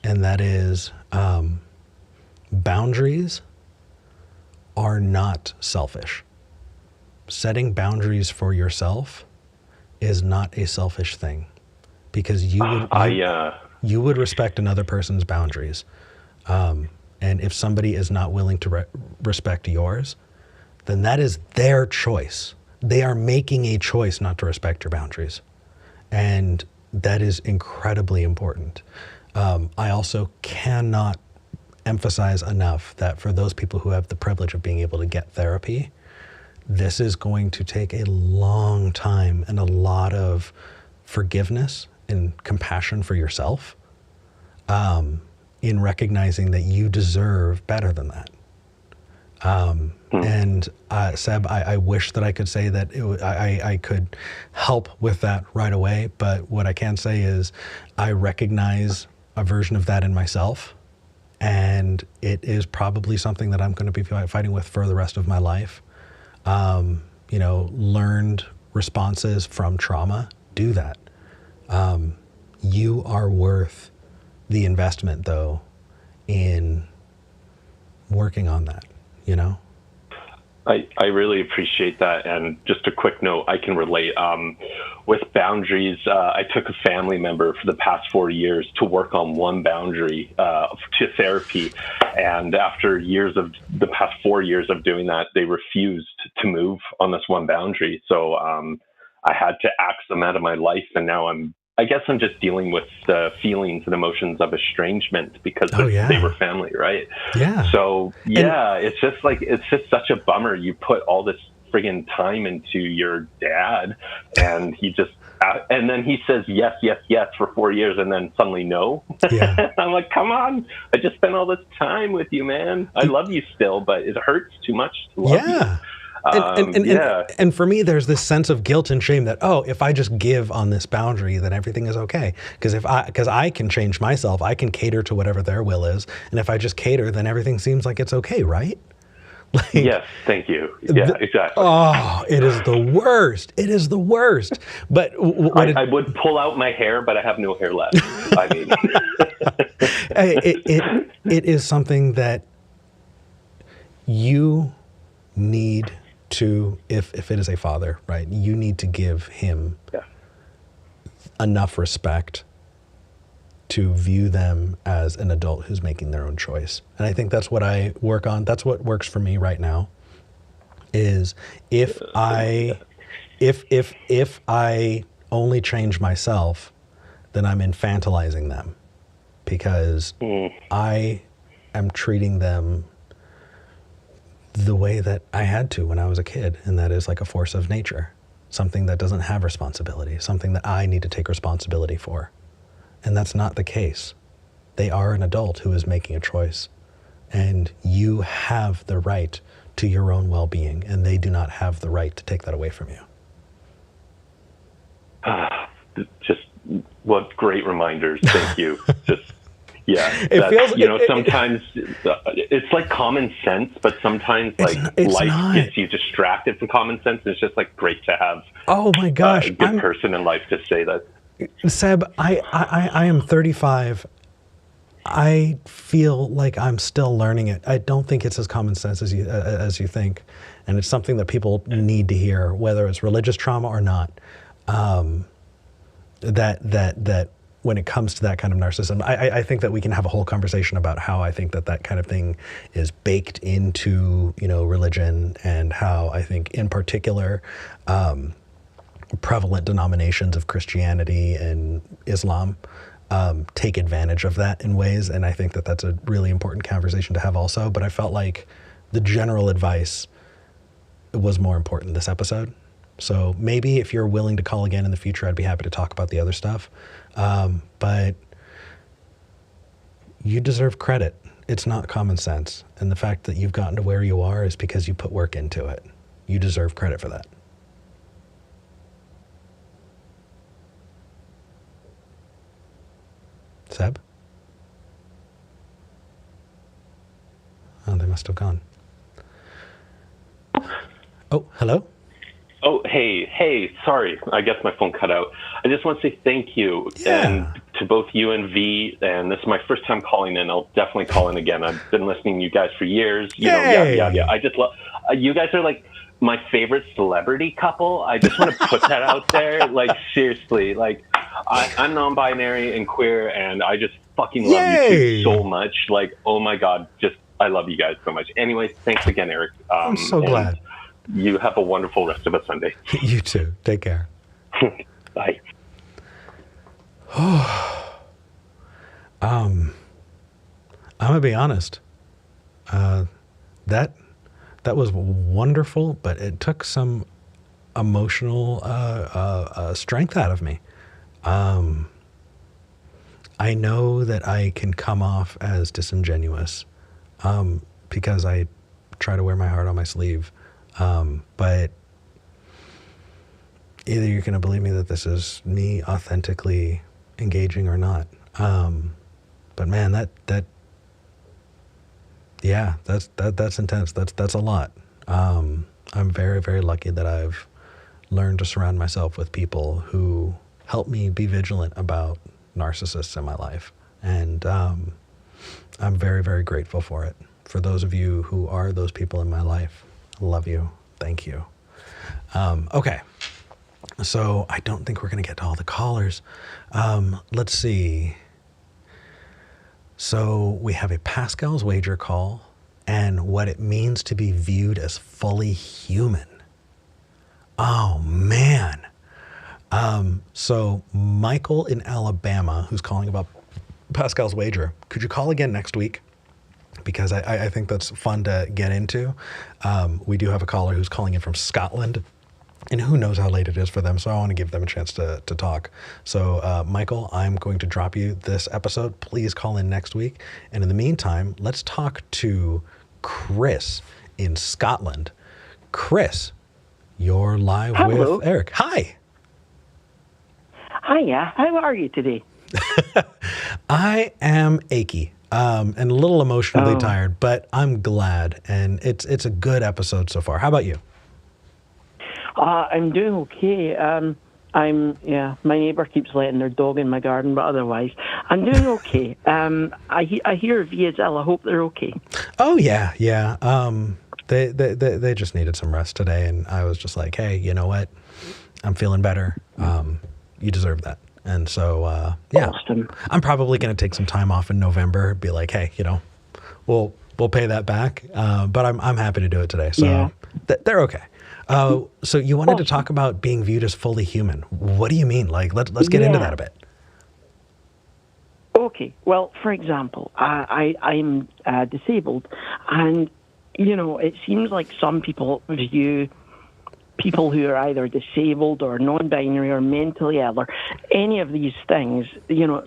And that is, boundaries are not selfish. Setting boundaries for yourself is not a selfish thing, because you would respect another person's boundaries. And if somebody is not willing to respect yours, then that is their choice. They are making a choice not to respect your boundaries. And that is incredibly important. I also cannot emphasize enough that for those people who have the privilege of being able to get therapy, this is going to take a long time and a lot of forgiveness and compassion for yourself, in recognizing that you deserve better than that. And Seb, I wish that I could say that I could help with that right away, but what I can say is I recognize a version of that in myself, and it is probably something that I'm going to be fighting with for the rest of my life. Learned responses from trauma, do that. You are worth the investment, though, in working on that, I really appreciate that. And just a quick note, I can relate. With boundaries, I took a family member for the past 4 years to work on one boundary to therapy. And after the past 4 years of doing that, they refused to move on this one boundary. So I had to axe them out of my life. And now I guess I'm just dealing with the feelings and emotions of estrangement because they were family, right? Yeah. So it's just such a bummer. You put all this friggin' time into your dad, and and then he says yes for 4 years, and then suddenly no. Yeah. I'm like, come on! I just spent all this time with you, man. I love you still, but it hurts too much to love you. And for me, there's this sense of guilt and shame that, if I just give on this boundary, then everything is okay. Because I can change myself, I can cater to whatever their will is, and if I just cater, then everything seems like it's okay, right? Yes, thank you. Yeah, exactly. Oh, it is the worst. It is the worst. But I would pull out my hair, but I have no hair left. I mean, it is something that you need to, if it is a father, right, you need to give him enough respect to view them as an adult who's making their own choice. And I think that's what I work on. That's what works for me right now, is if I only change myself, then I'm infantilizing them, because I am treating them the way that I had to when I was a kid, and that is like a force of nature, something that doesn't have responsibility, something that I need to take responsibility for. And that's not the case. They are an adult who is making a choice, and you have the right to your own well-being, and they do not have the right to take that away from you. Just what great reminders. Thank you. Just, yeah. It feels, sometimes it's like common sense, but sometimes it's life not. gets you distracted from common sense. It's just like great to have oh my gosh, a good person in life to say that. Seb, I am 35. I feel like I'm still learning it. I don't think it's as common sense as you think, and it's something that people need to hear, whether it's religious trauma or not. That when it comes to that kind of narcissism, I think that we can have a whole conversation about how I think that kind of thing is baked into religion, and how I think in particular prevalent denominations of Christianity and Islam take advantage of that in ways, and I think that that's a really important conversation to have also. But I felt like the general advice was more important this episode. So maybe if you're willing to call again in the future, I'd be happy to talk about the other stuff. But you deserve credit. It's not common sense. And the fact that you've gotten to where you are is because you put work into it. You deserve credit for that. Seb? Oh, they must have gone. Oh, hello? Oh, hey, sorry. I guess my phone cut out. I just want to say thank you and to both you and V. And this is my first time calling in. I'll definitely call in again. I've been listening to you guys for years. Yeah. I just love you guys are like my favorite celebrity couple. I just want to put that out there. Like, seriously, like I'm non-binary and queer, and I just fucking love you two so much. Like, oh my God, I love you guys so much. Anyways, thanks again, Eric. I'm so glad. You have a wonderful rest of a Sunday. You too. Take care. Bye. I'm gonna be honest. That was wonderful, but it took some emotional strength out of me. I know that I can come off as disingenuous because I try to wear my heart on my sleeve. But either you're going to believe me that this is me authentically engaging or not. But man, that's intense. That's a lot. I'm very, very lucky that I've learned to surround myself with people who help me be vigilant about narcissists in my life. And, I'm very, very grateful for it. For those of you who are those people in my life, love you. Thank you. Okay. So I don't think we're going to get to all the callers. Let's see. So we have a Pascal's Wager call and what it means to be viewed as fully human. Oh, man. So Michael in Alabama, who's calling about Pascal's Wager, could you call again next week? Because I think that's fun to get into. We do have a caller who's calling in from Scotland, and who knows how late it is for them, so I want to give them a chance to talk. So, Michael, I'm going to drop you this episode. Please call in next week. And in the meantime, let's talk to Chris in Scotland. Chris, you're live with Eric. Hi. Hiya. How are you today? I am achy. And a little emotionally tired, but I'm glad, and it's a good episode so far. How about you? I'm doing okay. My neighbour keeps letting their dog in my garden, but otherwise, I'm doing okay. I hear V is ill. I hope they're okay. Oh yeah. They just needed some rest today, and I was just like, hey, you know what? I'm feeling better. You deserve that. And so, Awesome. I'm probably going to take some time off in November. Be like, hey, we'll pay that back. But I'm happy to do it today. So they're okay. So you wanted to talk about being viewed as fully human. What do you mean? Like, let's get into that a bit. Okay. Well, for example, I'm disabled, and it seems like some people view people who are either disabled or non-binary or mentally ill or any of these things,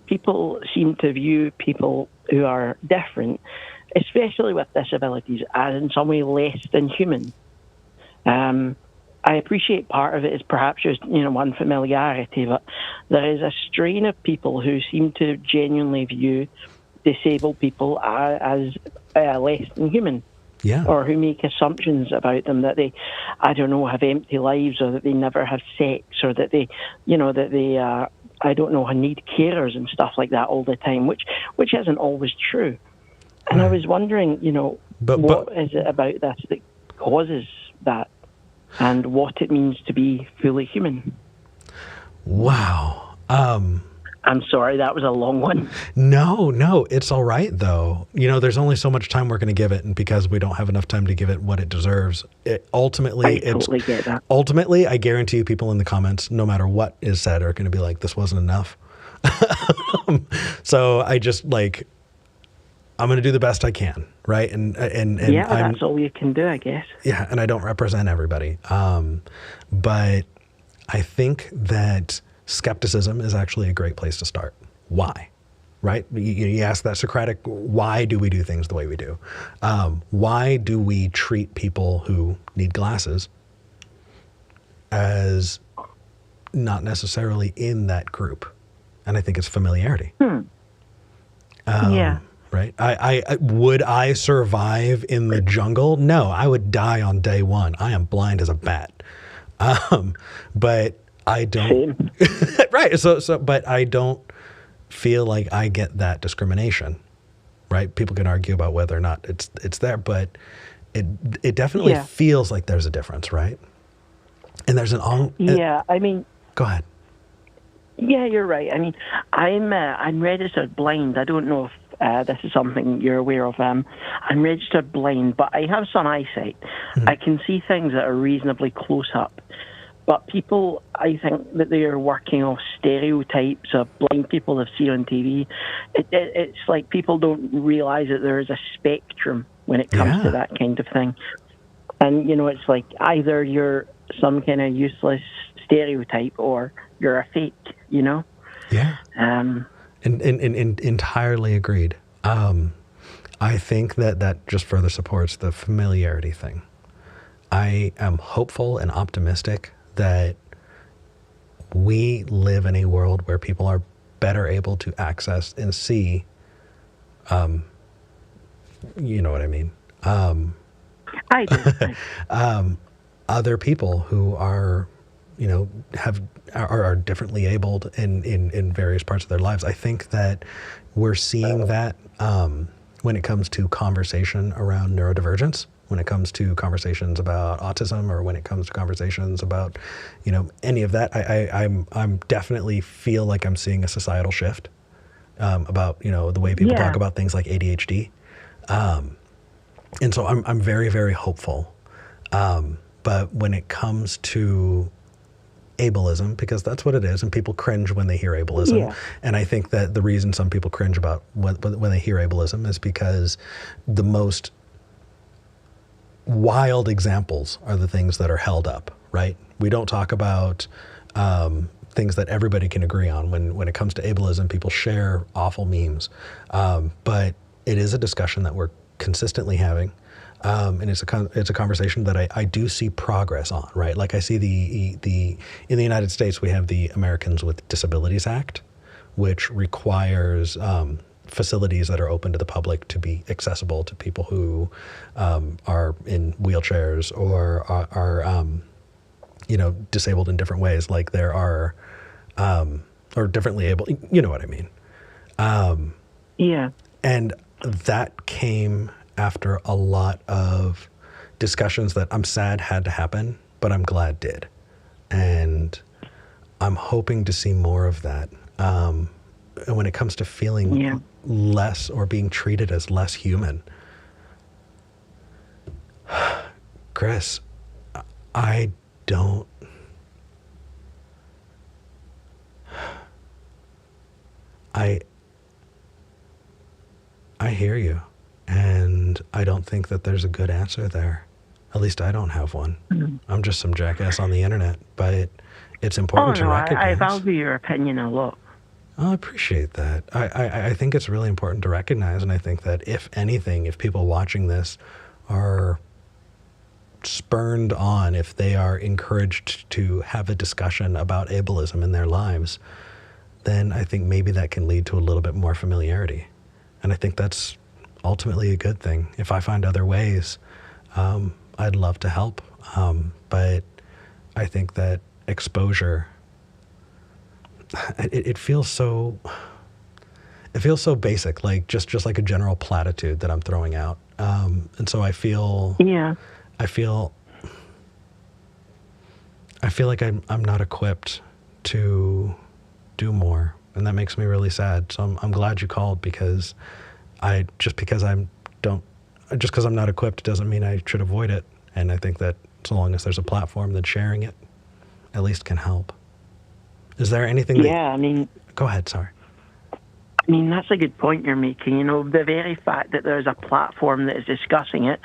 people seem to view people who are different, especially with disabilities, as in some way less than human. I appreciate part of it is perhaps just, unfamiliarity, but there is a strain of people who seem to genuinely view disabled people as less than human. Yeah. Or who make assumptions about them that they, have empty lives, or that they never have sex, or that they, need carers and stuff like that all the time, which isn't always true. And I was wondering, what is it about this that causes that, and what it means to be fully human? Wow. I'm sorry, that was a long one. No, it's all right, though. There's only so much time we're going to give it, and because we don't have enough time to give it what it deserves, I totally get that. Ultimately, I guarantee you people in the comments, no matter what is said, are going to be like, this wasn't enough. So I just, I'm going to do the best I can, right? And yeah, that's all you can do, I guess. Yeah, and I don't represent everybody. But I think that skepticism is actually a great place to start. Why? Right? You ask that Socratic, why do we do things the way we do? Why do we treat people who need glasses as not necessarily in that group? And I think it's familiarity. Yeah. Right? Would I survive in the jungle? No, I would die on day one. I am blind as a bat. But I don't. Right. So, but I don't feel like I get that discrimination. Right. People can argue about whether or not it's there, but it definitely feels like there's a difference, right? And there's go ahead. Yeah, you're right. I mean, I'm registered blind. I don't know if this is something you're aware of. I'm registered blind, but I have some eyesight. Mm-hmm. I can see things that are reasonably close up. But people, I think that they are working off stereotypes of blind people they've seen on TV. It's like people don't realize that there is a spectrum when it comes to that kind of thing. And, it's like either you're some kind of useless stereotype or you're a fake, Yeah. And entirely agreed. I think that just further supports the familiarity thing. I am hopeful and optimistic that we live in a world where people are better able to access and see, you know what I mean? I do. Other people who are, are differently abled in various parts of their lives. I think that we're seeing that when it comes to conversation around neurodivergence, when it comes to conversations about autism, or when it comes to conversations about, any of that. I'm definitely feel like I'm seeing a societal shift about, the way people talk about things like ADHD. And so I'm very, very hopeful. But when it comes to ableism, because that's what it is, and people cringe when they hear ableism. Yeah. And I think that the reason some people cringe about when they hear ableism is because the most wild examples are the things that are held up, right? We don't talk about things that everybody can agree on. When it comes to ableism, people share awful memes. But it is a discussion that we're consistently having. And it's a conversation that I do see progress on, right? Like I see in the United States, we have the Americans with Disabilities Act, which requires facilities that are open to the public to be accessible to people who are in wheelchairs or are disabled in different ways, like there are, or differently able, you know what I mean? Yeah. And that came after a lot of discussions that I'm sad had to happen, but I'm glad did. And I'm hoping to see more of that. And when it comes to feeling less or being treated as less human, Chris, I hear you. And I don't think that there's a good answer there. At least I don't have one. I'm just some jackass on the internet, but it's Oh, important to no, recognize. I value your opinion a lot. I appreciate that. I think it's really important to recognize, and I think that if anything, if people watching this are spurned on, if they are encouraged to have a discussion about ableism in their lives, then I think maybe that can lead to a little bit more familiarity. And I think that's ultimately a good thing. If I find other ways, I'd love to help. But I think that exposure, it feels so basic, like just like a general platitude that I'm throwing out. And so I feel like I'm not equipped to do more, and that makes me really sad. So I'm glad you called, because just because I'm not equipped doesn't mean I should avoid it. And I think that so long as there's a platform, then sharing it at least can help. Is there anything? Go ahead. Sorry. I mean, that's a good point you're making. You know, the very fact that there's a platform that is discussing it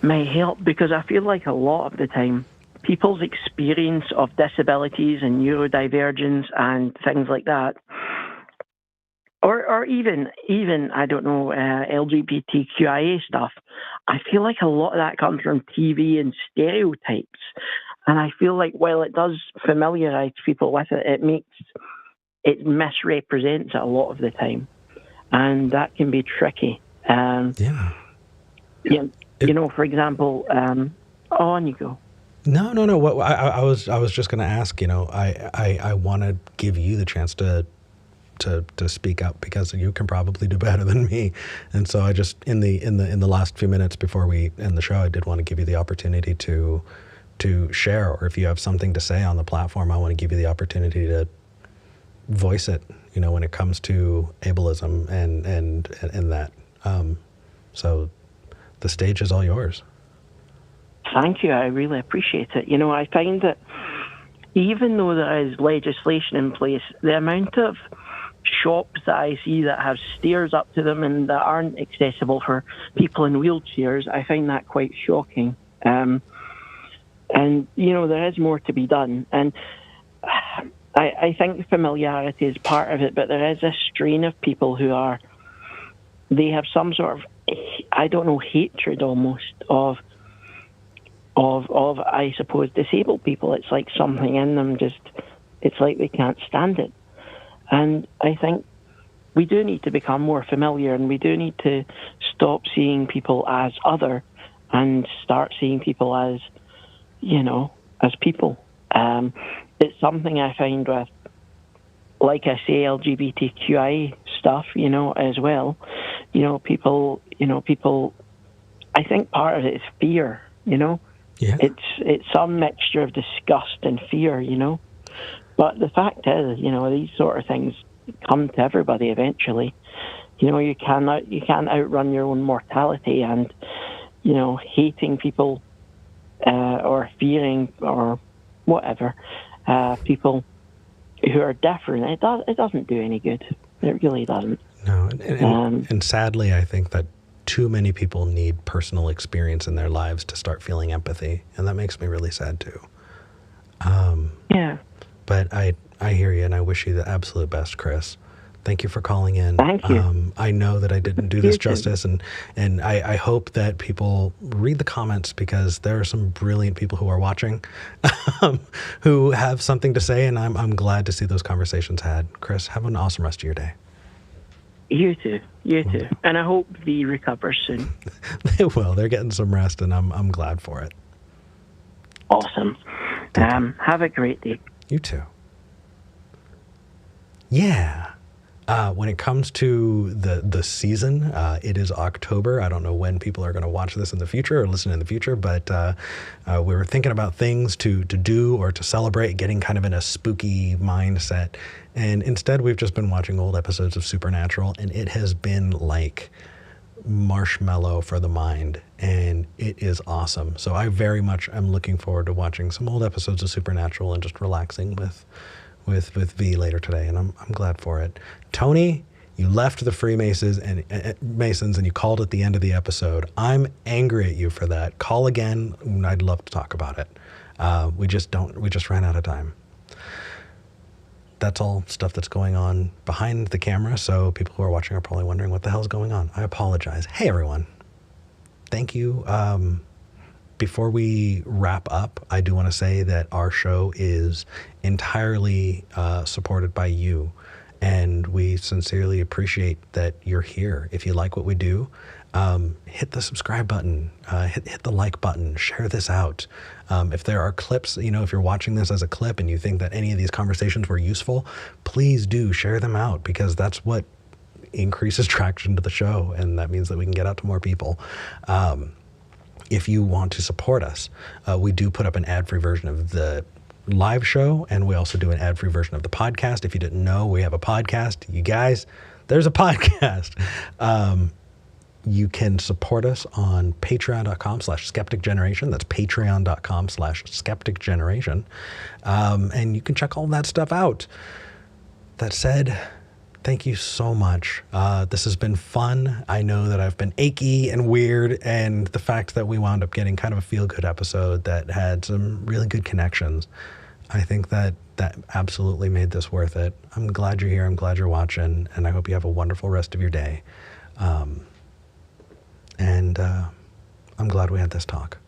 may help, because I feel like a lot of the time, people's experience of disabilities and neurodivergence and things like that, or even I don't know, LGBTQIA stuff, I feel like a lot of that comes from TV and stereotypes. And I feel like while it does familiarize people with it, it misrepresents it a lot of the time. And that can be tricky. Yeah. You know, for example, on you go. No. What I was just going to ask. You know, I want to give you the chance to speak up, because you can probably do better than me. And so I just in the last few minutes before we end the show, I did want to give you the opportunity to share, or if you have something to say on the platform, I want to give you the opportunity to voice it. You know, when it comes to ableism and that. So the stage is all yours. Thank you. I really appreciate it. You know, I find that even though there is legislation in place, the amount of shops that I see that have stairs up to them and that aren't accessible for people in wheelchairs, I find that quite shocking. And, you know, there is more to be done. And I think familiarity is part of it, but there is a strain of people they have some sort of, I don't know, hatred almost of I suppose, disabled people. It's like something in them it's like they can't stand it. And I think we do need to become more familiar, and we do need to stop seeing people as other and start seeing people as, you know, as people. It's something I find with, like I say, LGBTQI stuff, you know, as well. People, I think part of it is fear, you know. Yeah. It's some mixture of disgust and fear, you know. But the fact is, you know, these sort of things come to everybody eventually. You know, you can't outrun your own mortality, and, you know, hating people or fearing or whatever people who are different. It doesn't do any good. It really doesn't. No, and sadly, I think that too many people need personal experience in their lives to start feeling empathy, and that makes me really sad too. Yeah. But I hear you, and I wish you the absolute best, Chris. Thank you for calling in. Thank you. I know that I didn't do this justice, and I hope that people read the comments, because there are some brilliant people who are watching who have something to say, and I'm glad to see those conversations had. Chris, have an awesome rest of your day. You too. And I hope V recovers soon. They will. They're getting some rest, and I'm glad for it. Awesome. Have a great day. You too. Yeah. When it comes to the season, it is October. I don't know when people are going to watch this in the future or listen in the future, but we were thinking about things to do or to celebrate, getting kind of in a spooky mindset. And instead, we've just been watching old episodes of Supernatural, and it has been like marshmallow for the mind, and it is awesome. So I very much am looking forward to watching some old episodes of Supernatural and just relaxing with V later today, and I'm glad for it. Tony, You left the Freemasons and Masons and you called at the end of the episode. I'm angry at you for that. Call again. I'd love to talk about it. We just ran out of time. That's all stuff that's going on behind the camera. So people who are watching are probably wondering what the hell's going on. I apologize. Hey, everyone. Thank you. Before we wrap up, I do want to say that our show is entirely supported by you. And we sincerely appreciate that you're here. If you like what we do, hit the subscribe button, hit the like button, share this out. If there are clips, if you're watching this as a clip and you think that any of these conversations were useful, please do share them out, because that's what increases traction to the show. And that means that we can get out to more people. If you want to support us, we do put up an ad-free version of the live show, and we also do an ad-free version of the podcast. If you didn't know, we have a podcast. You guys, there's a podcast. You can support us on patreon.com/skepticgeneration. That's patreon.com/skepticgeneration. And you can check all that stuff out. That said, thank you so much. This has been fun. I know that I've been achy and weird, and the fact that we wound up getting kind of a feel-good episode that had some really good connections, I think that absolutely made this worth it. I'm glad you're here. I'm glad you're watching, and I hope you have a wonderful rest of your day. And I'm glad we had this talk.